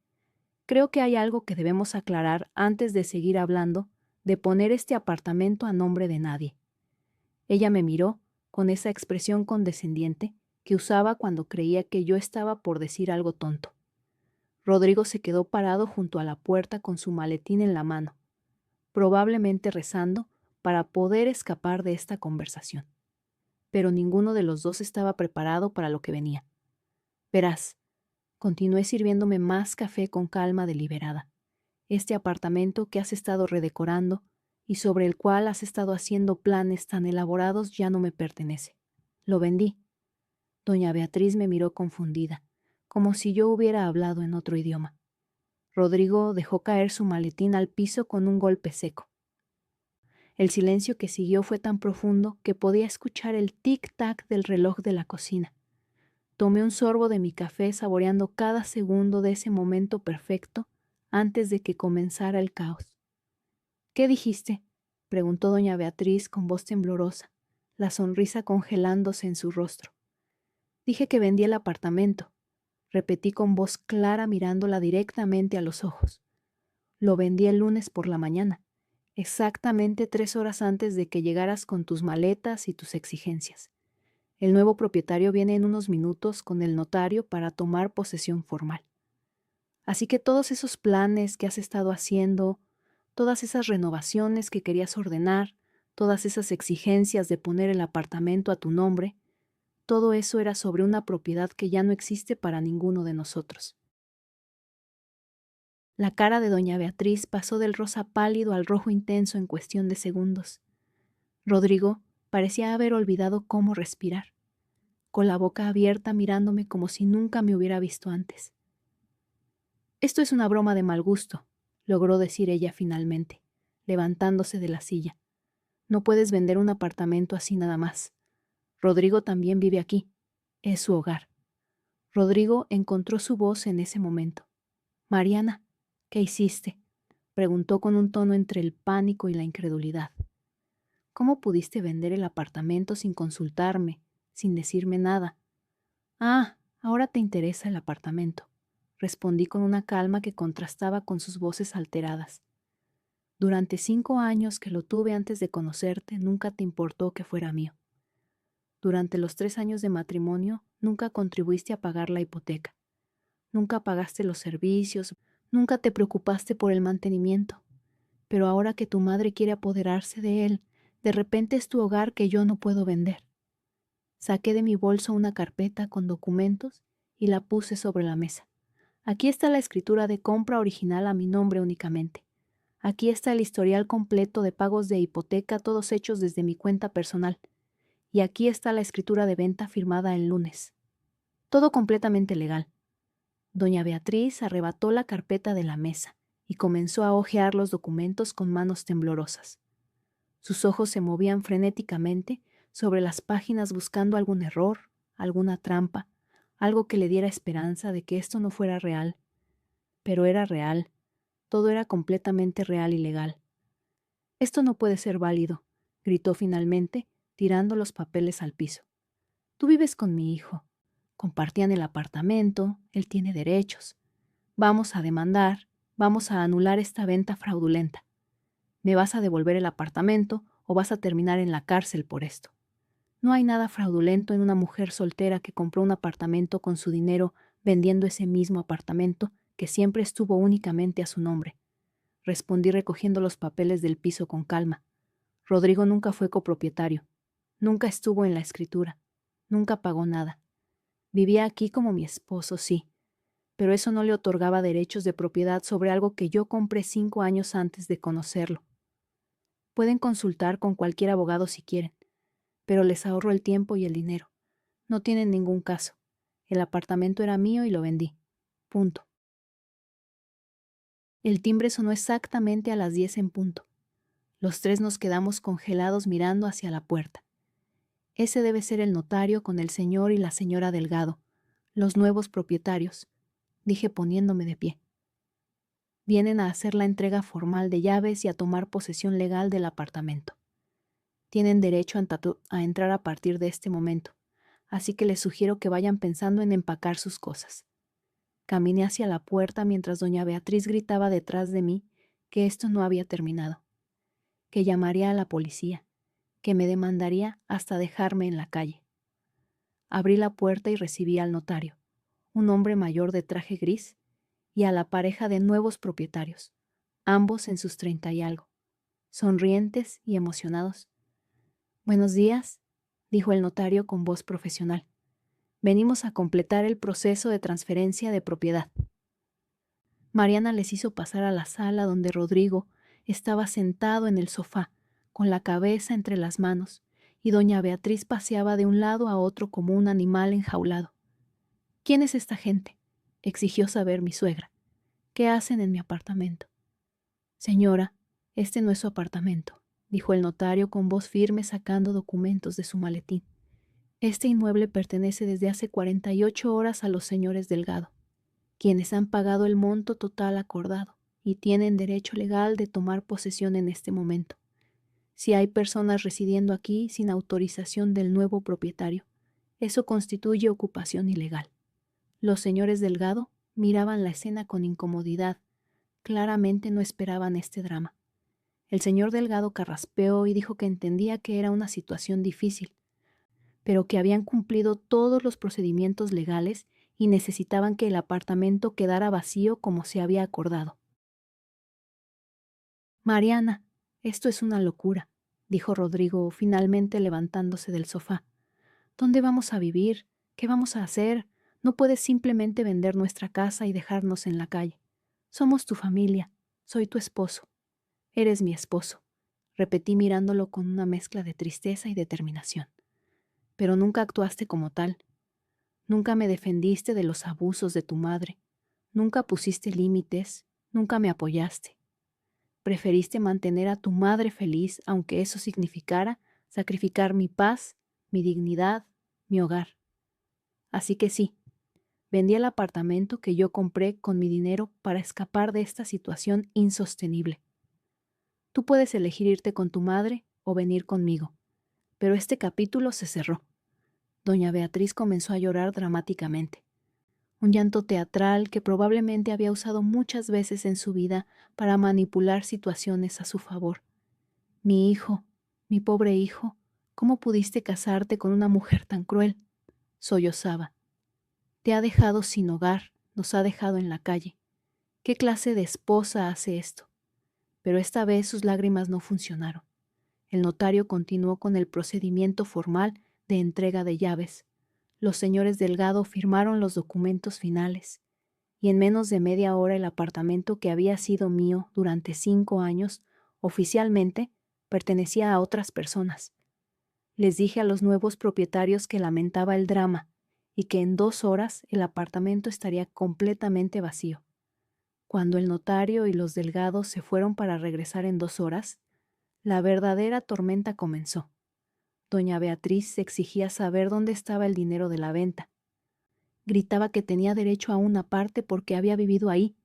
«creo que hay algo que debemos aclarar antes de seguir hablando de poner este apartamento a nombre de nadie». Ella me miró con esa expresión condescendiente que usaba cuando creía que yo estaba por decir algo tonto. Rodrigo se quedó parado junto a la puerta con su maletín en la mano, probablemente rezando para poder escapar de esta conversación. Pero ninguno de los dos estaba preparado para lo que venía. Verás, continué sirviéndome más café con calma deliberada. Este apartamento que has estado redecorando y sobre el cual has estado haciendo planes tan elaborados ya no me pertenece. Lo vendí. Doña Beatriz me miró confundida, como si yo hubiera hablado en otro idioma. Rodrigo dejó caer su maletín al piso con un golpe seco. El silencio que siguió fue tan profundo que podía escuchar el tic-tac del reloj de la cocina. Tomé un sorbo de mi café saboreando cada segundo de ese momento perfecto antes de que comenzara el caos. ¿Qué dijiste?, preguntó doña Beatriz con voz temblorosa, la sonrisa congelándose en su rostro. Dije que vendí el apartamento, repetí con voz clara mirándola directamente a los ojos. Lo vendí el lunes por la mañana, exactamente 3 horas antes de que llegaras con tus maletas y tus exigencias. El nuevo propietario viene en unos minutos con el notario para tomar posesión formal. Así que todos esos planes que has estado haciendo, todas esas renovaciones que querías ordenar, todas esas exigencias de poner el apartamento a tu nombre, todo eso era sobre una propiedad que ya no existe para ninguno de nosotros. La cara de doña Beatriz pasó del rosa pálido al rojo intenso en cuestión de segundos. Rodrigo parecía haber olvidado cómo respirar, con la boca abierta mirándome como si nunca me hubiera visto antes. Esto es una broma de mal gusto, logró decir ella finalmente, levantándose de la silla. No puedes vender un apartamento así nada más. Rodrigo también vive aquí. Es su hogar. Rodrigo encontró su voz en ese momento. Mariana, ¿qué hiciste?, preguntó con un tono entre el pánico y la incredulidad. ¿Cómo pudiste vender el apartamento sin consultarme, sin decirme nada? Ah, ahora te interesa el apartamento, respondí con una calma que contrastaba con sus voces alteradas. Durante 5 años que lo tuve antes de conocerte, nunca te importó que fuera mío. Durante los 3 años de matrimonio, nunca contribuiste a pagar la hipoteca. Nunca pagaste los servicios, nunca te preocupaste por el mantenimiento. Pero ahora que tu madre quiere apoderarse de él, de repente es tu hogar que yo no puedo vender. Saqué de mi bolso una carpeta con documentos y la puse sobre la mesa. Aquí está la escritura de compra original a mi nombre únicamente. Aquí está el historial completo de pagos de hipoteca, todos hechos desde mi cuenta personal. Y aquí está la escritura de venta firmada el lunes. Todo completamente legal. Doña Beatriz arrebató la carpeta de la mesa y comenzó a hojear los documentos con manos temblorosas. Sus ojos se movían frenéticamente sobre las páginas buscando algún error, alguna trampa, algo que le diera esperanza de que esto no fuera real. Pero era real. Todo era completamente real y legal. Esto no puede ser válido, gritó finalmente, tirando los papeles al piso. Tú vives con mi hijo. Compartían el apartamento, él tiene derechos. Vamos a demandar, vamos a anular esta venta fraudulenta. Me vas a devolver el apartamento o vas a terminar en la cárcel por esto. No hay nada fraudulento en una mujer soltera que compró un apartamento con su dinero vendiendo ese mismo apartamento que siempre estuvo únicamente a su nombre. Respondí recogiendo los papeles del piso con calma. Rodrigo nunca fue copropietario. Nunca estuvo en la escritura. Nunca pagó nada. Vivía aquí como mi esposo, sí, pero eso no le otorgaba derechos de propiedad sobre algo que yo compré 5 años antes de conocerlo. Pueden consultar con cualquier abogado si quieren, pero les ahorro el tiempo y el dinero. No tienen ningún caso. El apartamento era mío y lo vendí. Punto. El timbre sonó exactamente a las 10 en punto. Los 3 nos quedamos congelados mirando hacia la puerta. Ese debe ser el notario con el señor y la señora Delgado, los nuevos propietarios, dije poniéndome de pie. Vienen a hacer la entrega formal de llaves y a tomar posesión legal del apartamento. Tienen derecho a entrar a partir de este momento, así que les sugiero que vayan pensando en empacar sus cosas. Caminé hacia la puerta mientras doña Beatriz gritaba detrás de mí que esto no había terminado, que llamaría a la policía, que me demandaría hasta dejarme en la calle. Abrí la puerta y recibí al notario, un hombre mayor de traje gris, y a la pareja de nuevos propietarios, ambos en sus 30 y algo, sonrientes y emocionados. «Buenos días», dijo el notario con voz profesional. «Venimos a completar el proceso de transferencia de propiedad». Mariana les hizo pasar a la sala donde Rodrigo estaba sentado en el sofá, con la cabeza entre las manos, y doña Beatriz paseaba de un lado a otro como un animal enjaulado. «¿Quién es esta gente?», exigió saber mi suegra. «¿Qué hacen en mi apartamento?». «Señora, este no es su apartamento», dijo el notario con voz firme sacando documentos de su maletín. «Este inmueble pertenece desde hace 48 horas a los señores Delgado, quienes han pagado el monto total acordado y tienen derecho legal de tomar posesión en este momento. Si hay personas residiendo aquí sin autorización del nuevo propietario, eso constituye ocupación ilegal». Los señores Delgado miraban la escena con incomodidad. Claramente no esperaban este drama. El señor Delgado carraspeó y dijo que entendía que era una situación difícil, pero que habían cumplido todos los procedimientos legales y necesitaban que el apartamento quedara vacío como se había acordado. «Mariana, esto es una locura», dijo Rodrigo, finalmente levantándose del sofá. «¿Dónde vamos a vivir? ¿Qué vamos a hacer? No puedes simplemente vender nuestra casa y dejarnos en la calle. Somos tu familia, soy tu esposo. Eres mi esposo», repetí mirándolo con una mezcla de tristeza y determinación. «Pero nunca actuaste como tal. Nunca me defendiste de los abusos de tu madre. Nunca pusiste límites, nunca me apoyaste. Preferiste mantener a tu madre feliz, aunque eso significara sacrificar mi paz, mi dignidad, mi hogar. Así que sí, vendí el apartamento que yo compré con mi dinero para escapar de esta situación insostenible. Tú puedes elegir irte con tu madre o venir conmigo, pero este capítulo se cerró». Doña Beatriz comenzó a llorar dramáticamente. Un llanto teatral que probablemente había usado muchas veces en su vida para manipular situaciones a su favor. «Mi hijo, mi pobre hijo, ¿cómo pudiste casarte con una mujer tan cruel?», sollozaba. «Te ha dejado sin hogar, nos ha dejado en la calle. ¿Qué clase de esposa hace esto?». Pero esta vez sus lágrimas no funcionaron. El notario continuó con el procedimiento formal de entrega de llaves. Los señores Delgado firmaron los documentos finales, y en menos de media hora el apartamento que había sido mío durante 5 años, oficialmente, pertenecía a otras personas. Les dije a los nuevos propietarios que lamentaba el drama y que en 2 horas el apartamento estaría completamente vacío. Cuando el notario y los Delgados se fueron para regresar en 2 horas, la verdadera tormenta comenzó. Doña Beatriz exigía saber dónde estaba el dinero de la venta. Gritaba que tenía derecho a una parte porque había vivido ahí.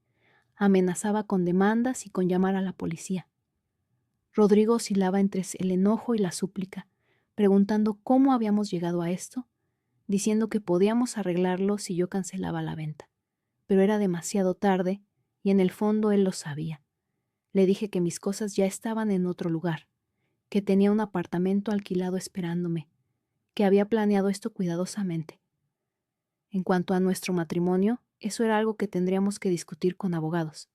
Amenazaba con demandas y con llamar a la policía. Rodrigo oscilaba entre el enojo y la súplica, preguntando cómo habíamos llegado a esto, diciendo que podíamos arreglarlo si yo cancelaba la venta. Pero era demasiado tarde y en el fondo él lo sabía. Le dije que mis cosas ya estaban en otro lugar, que tenía un apartamento alquilado esperándome, que había planeado esto cuidadosamente. En cuanto a nuestro matrimonio, eso era algo que tendríamos que discutir con abogados.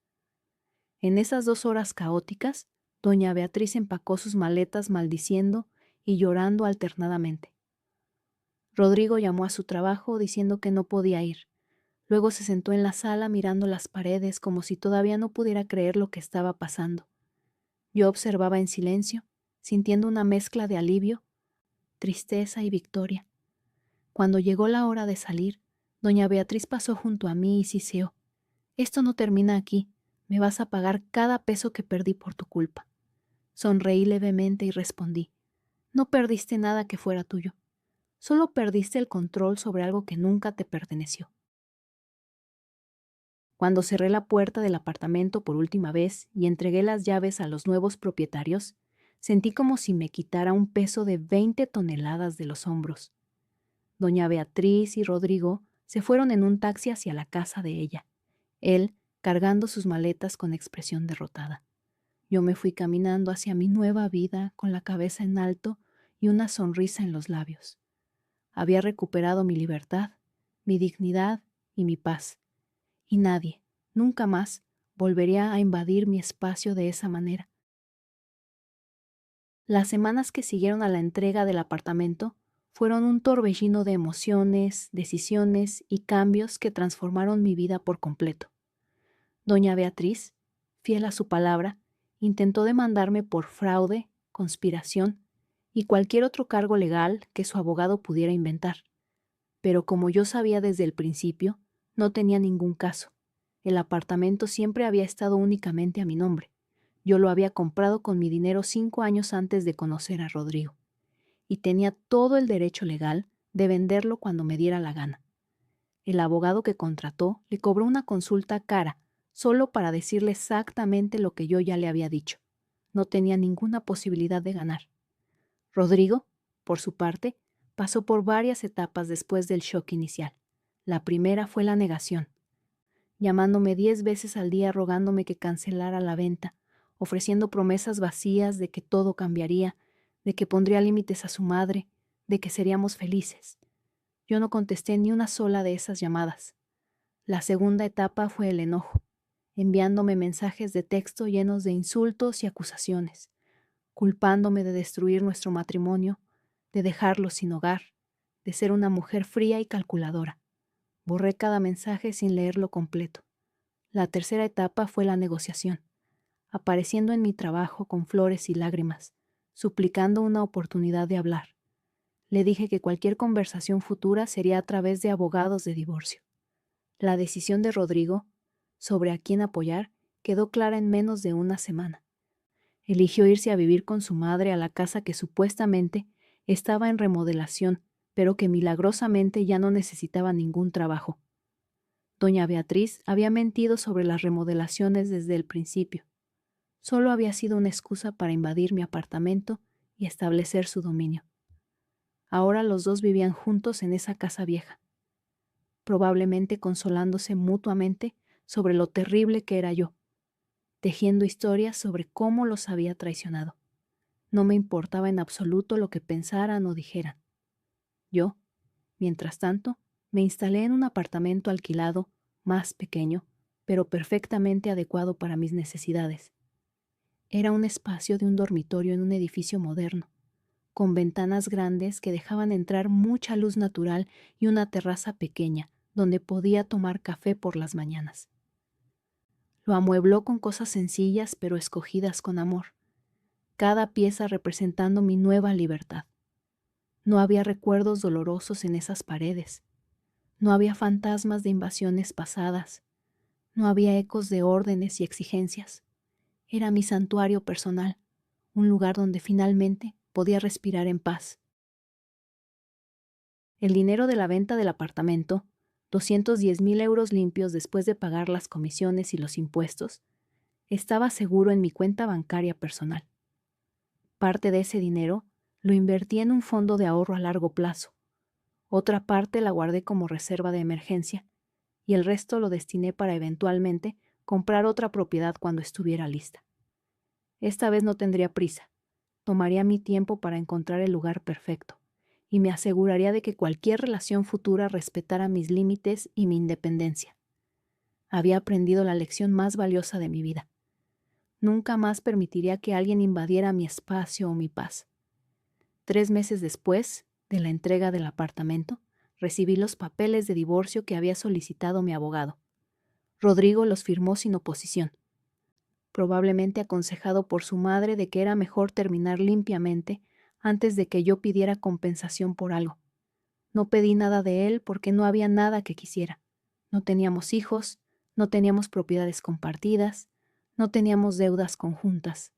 En esas 2 horas caóticas, doña Beatriz empacó sus maletas maldiciendo y llorando alternadamente. Rodrigo llamó a su trabajo diciendo que no podía ir. Luego se sentó en la sala mirando las paredes como si todavía no pudiera creer lo que estaba pasando. Yo observaba en silencio, sintiendo una mezcla de alivio, tristeza y victoria. Cuando llegó la hora de salir, doña Beatriz pasó junto a mí y siseó: «Esto no termina aquí, me vas a pagar cada peso que perdí por tu culpa». Sonreí levemente y respondí: «No perdiste nada que fuera tuyo, solo perdiste el control sobre algo que nunca te perteneció». Cuando cerré la puerta del apartamento por última vez y entregué las llaves a los nuevos propietarios, sentí como si me quitara un peso de 20 toneladas de los hombros. Doña Beatriz y Rodrigo se fueron en un taxi hacia la casa de ella, él cargando sus maletas con expresión derrotada. Yo me fui caminando hacia mi nueva vida con la cabeza en alto y una sonrisa en los labios. Había recuperado mi libertad, mi dignidad y mi paz. Y nadie, nunca más, volvería a invadir mi espacio de esa manera. Las semanas que siguieron a la entrega del apartamento fueron un torbellino de emociones, decisiones y cambios que transformaron mi vida por completo. Doña Beatriz, fiel a su palabra, intentó demandarme por fraude, conspiración y cualquier otro cargo legal que su abogado pudiera inventar. Pero como yo sabía desde el principio, no tenía ningún caso. El apartamento siempre había estado únicamente a mi nombre. Yo lo había comprado con mi dinero 5 años antes de conocer a Rodrigo, y tenía todo el derecho legal de venderlo cuando me diera la gana. El abogado que contrató le cobró una consulta cara, solo para decirle exactamente lo que yo ya le había dicho. No tenía ninguna posibilidad de ganar. Rodrigo, por su parte, pasó por varias etapas después del shock inicial. La primera fue la negación, llamándome 10 veces al día rogándome que cancelara la venta, ofreciendo promesas vacías de que todo cambiaría, de que pondría límites a su madre, de que seríamos felices. Yo no contesté ni una sola de esas llamadas. La segunda etapa fue el enojo, enviándome mensajes de texto llenos de insultos y acusaciones, culpándome de destruir nuestro matrimonio, de dejarlo sin hogar, de ser una mujer fría y calculadora. Borré cada mensaje sin leerlo completo. La tercera etapa fue la negociación, apareciendo en mi trabajo con flores y lágrimas, suplicando una oportunidad de hablar. Le dije que cualquier conversación futura sería a través de abogados de divorcio. La decisión de Rodrigo sobre a quién apoyar quedó clara en menos de una semana. Eligió irse a vivir con su madre a la casa que supuestamente estaba en remodelación, pero que milagrosamente ya no necesitaba ningún trabajo. Doña Beatriz había mentido sobre las remodelaciones desde el principio. Solo había sido una excusa para invadir mi apartamento y establecer su dominio. Ahora los dos vivían juntos en esa casa vieja, probablemente consolándose mutuamente sobre lo terrible que era yo, tejiendo historias sobre cómo los había traicionado. No me importaba en absoluto lo que pensaran o dijeran. Yo, mientras tanto, me instalé en un apartamento alquilado, más pequeño, pero perfectamente adecuado para mis necesidades. Era un espacio de un dormitorio en un edificio moderno, con ventanas grandes que dejaban entrar mucha luz natural y una terraza pequeña donde podía tomar café por las mañanas. Lo amuebló con cosas sencillas pero escogidas con amor, cada pieza representando mi nueva libertad. No había recuerdos dolorosos en esas paredes, no había fantasmas de invasiones pasadas, no había ecos de órdenes y exigencias. Era mi santuario personal, un lugar donde finalmente podía respirar en paz. El dinero de la venta del apartamento, 210,000 euros limpios después de pagar las comisiones y los impuestos, estaba seguro en mi cuenta bancaria personal. Parte de ese dinero lo invertí en un fondo de ahorro a largo plazo. Otra parte la guardé como reserva de emergencia y el resto lo destiné para eventualmente comprar otra propiedad cuando estuviera lista. Esta vez no tendría prisa. Tomaría mi tiempo para encontrar el lugar perfecto y me aseguraría de que cualquier relación futura respetara mis límites y mi independencia. Había aprendido la lección más valiosa de mi vida. Nunca más permitiría que alguien invadiera mi espacio o mi paz. 3 meses después de la entrega del apartamento, recibí los papeles de divorcio que había solicitado mi abogado. Rodrigo los firmó sin oposición, probablemente aconsejado por su madre de que era mejor terminar limpiamente antes de que yo pidiera compensación por algo. No pedí nada de él porque no había nada que quisiera. No teníamos hijos, no teníamos propiedades compartidas, no teníamos deudas conjuntas.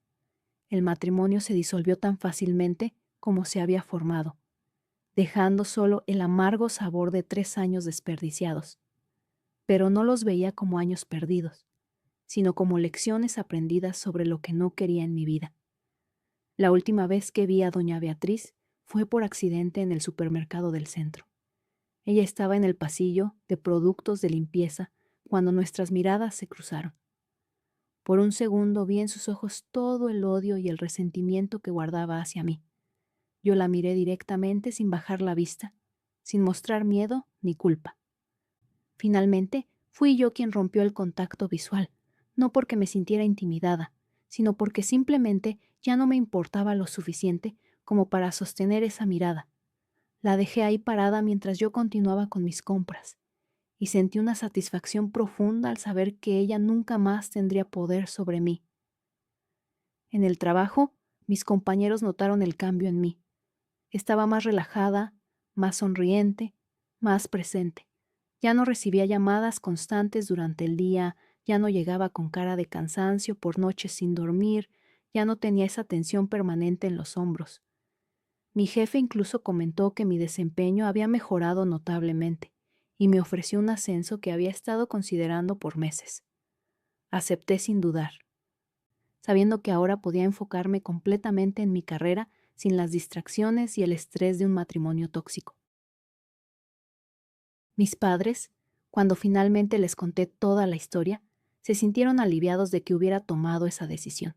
El matrimonio se disolvió tan fácilmente como se había formado, dejando solo el amargo sabor de 3 años desperdiciados. Pero no los veía como años perdidos, sino como lecciones aprendidas sobre lo que no quería en mi vida. La última vez que vi a doña Beatriz fue por accidente en el supermercado del centro. Ella estaba en el pasillo de productos de limpieza cuando nuestras miradas se cruzaron. Por un segundo vi en sus ojos todo el odio y el resentimiento que guardaba hacia mí. Yo la miré directamente sin bajar la vista sin mostrar miedo ni culpa. Finalmente, fui yo quien rompió el contacto visual, no porque me sintiera intimidada, sino porque simplemente ya no me importaba lo suficiente como para sostener esa mirada. La dejé ahí parada mientras yo continuaba con mis compras, y sentí una satisfacción profunda al saber que ella nunca más tendría poder sobre mí. En el trabajo, mis compañeros notaron el cambio en mí. Estaba más relajada, más sonriente, más presente. Ya no recibía llamadas constantes durante el día, ya no llegaba con cara de cansancio por noches sin dormir, ya no tenía esa tensión permanente en los hombros. Mi jefe incluso comentó que mi desempeño había mejorado notablemente y me ofreció un ascenso que había estado considerando por meses. Acepté sin dudar, sabiendo que ahora podía enfocarme completamente en mi carrera sin las distracciones y el estrés de un matrimonio tóxico. Mis padres, cuando finalmente les conté toda la historia, se sintieron aliviados de que hubiera tomado esa decisión.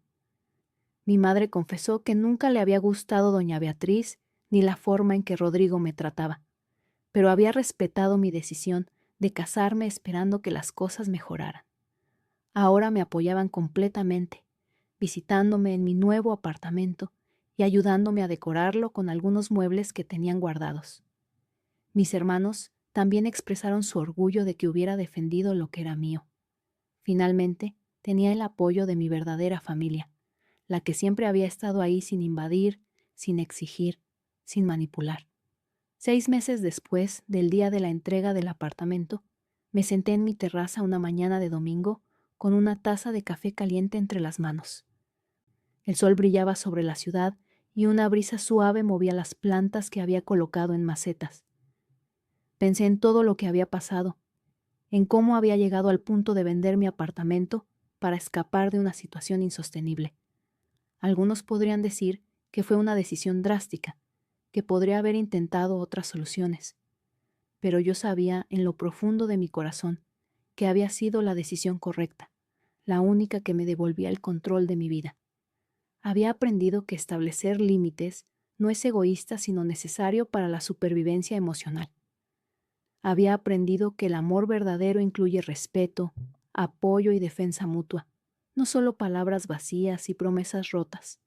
Mi madre confesó que nunca le había gustado doña Beatriz ni la forma en que Rodrigo me trataba, pero había respetado mi decisión de casarme esperando que las cosas mejoraran. Ahora me apoyaban completamente, visitándome en mi nuevo apartamento y ayudándome a decorarlo con algunos muebles que tenían guardados. Mis hermanos también expresaron su orgullo de que hubiera defendido lo que era mío. Finalmente, tenía el apoyo de mi verdadera familia, la que siempre había estado ahí sin invadir, sin exigir, sin manipular. 6 meses después del día de la entrega del apartamento, me senté en mi terraza una mañana de domingo con una taza de café caliente entre las manos. El sol brillaba sobre la ciudad y una brisa suave movía las plantas que había colocado en macetas. Pensé en todo lo que había pasado, en cómo había llegado al punto de vender mi apartamento para escapar de una situación insostenible. Algunos podrían decir que fue una decisión drástica, que podría haber intentado otras soluciones, pero yo sabía en lo profundo de mi corazón que había sido la decisión correcta, la única que me devolvía el control de mi vida. Había aprendido que establecer límites no es egoísta sino necesario para la supervivencia emocional. Había aprendido que el amor verdadero incluye respeto, apoyo y defensa mutua, no solo palabras vacías y promesas rotas.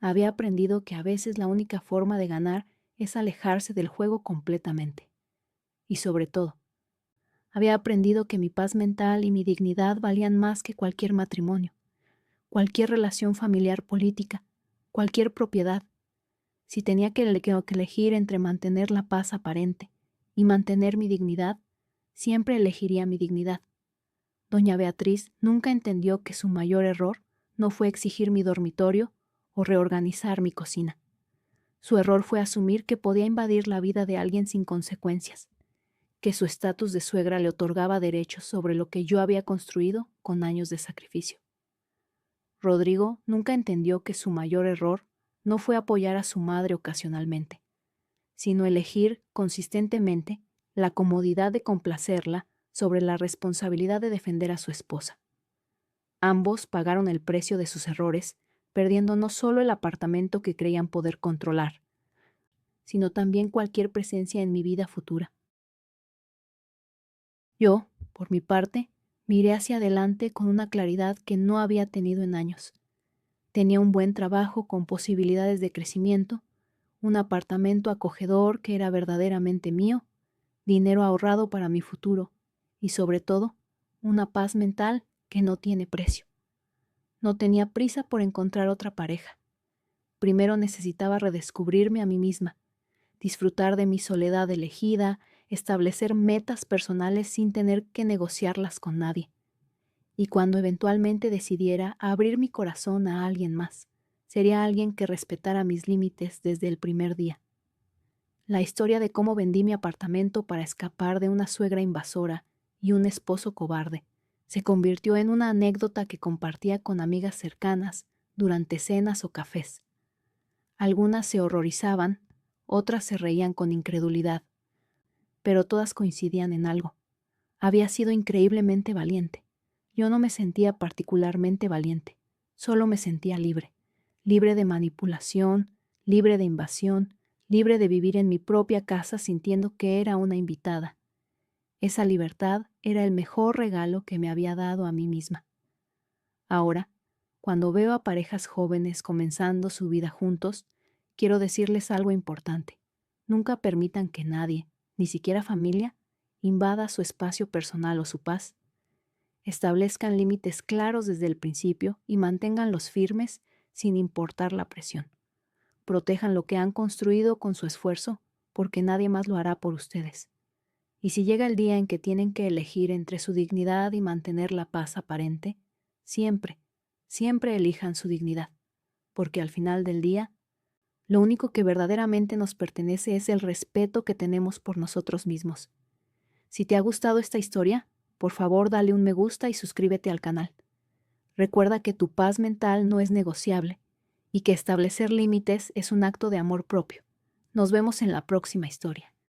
Había aprendido que a veces la única forma de ganar es alejarse del juego completamente. Y sobre todo, había aprendido que mi paz mental y mi dignidad valían más que cualquier matrimonio, cualquier relación familiar política, cualquier propiedad. Si tenía que elegir entre mantener la paz aparente y mantener mi dignidad, siempre elegiría mi dignidad. Doña Beatriz nunca entendió que su mayor error no fue exigir mi dormitorio o reorganizar mi cocina. Su error fue asumir que podía invadir la vida de alguien sin consecuencias, que su estatus de suegra le otorgaba derechos sobre lo que yo había construido con años de sacrificio. Rodrigo nunca entendió que su mayor error no fue apoyar a su madre ocasionalmente, sino elegir consistentemente la comodidad de complacerla sobre la responsabilidad de defender a su esposa. Ambos pagaron el precio de sus errores, perdiendo no solo el apartamento que creían poder controlar, sino también cualquier presencia en mi vida futura. Yo, por mi parte, miré hacia adelante con una claridad que no había tenido en años. Tenía un buen trabajo con posibilidades de crecimiento, un apartamento acogedor que era verdaderamente mío, dinero ahorrado para mi futuro y, sobre todo, una paz mental que no tiene precio. No tenía prisa por encontrar otra pareja. Primero necesitaba redescubrirme a mí misma, disfrutar de mi soledad elegida, establecer metas personales sin tener que negociarlas con nadie. Y cuando eventualmente decidiera abrir mi corazón a alguien más, sería alguien que respetara mis límites desde el primer día. La historia de cómo vendí mi apartamento para escapar de una suegra invasora y un esposo cobarde se convirtió en una anécdota que compartía con amigas cercanas durante cenas o cafés. Algunas se horrorizaban, otras se reían con incredulidad, pero todas coincidían en algo. Había sido increíblemente valiente. Yo no me sentía particularmente valiente, solo me sentía libre, libre de manipulación, libre de invasión, libre de vivir en mi propia casa sintiendo que era una invitada. Esa libertad era el mejor regalo que me había dado a mí misma. Ahora, cuando veo a parejas jóvenes comenzando su vida juntos, quiero decirles algo importante. Nunca permitan que nadie, ni siquiera familia, invada su espacio personal o su paz. Establezcan límites claros desde el principio y manténganlos firmes sin importar la presión. Protejan lo que han construido con su esfuerzo, porque nadie más lo hará por ustedes. Y si llega el día en que tienen que elegir entre su dignidad y mantener la paz aparente, siempre, siempre elijan su dignidad, porque al final del día, lo único que verdaderamente nos pertenece es el respeto que tenemos por nosotros mismos. Si te ha gustado esta historia, por favor dale un me gusta y suscríbete al canal. Recuerda que tu paz mental no es negociable y que establecer límites es un acto de amor propio. Nos vemos en la próxima historia.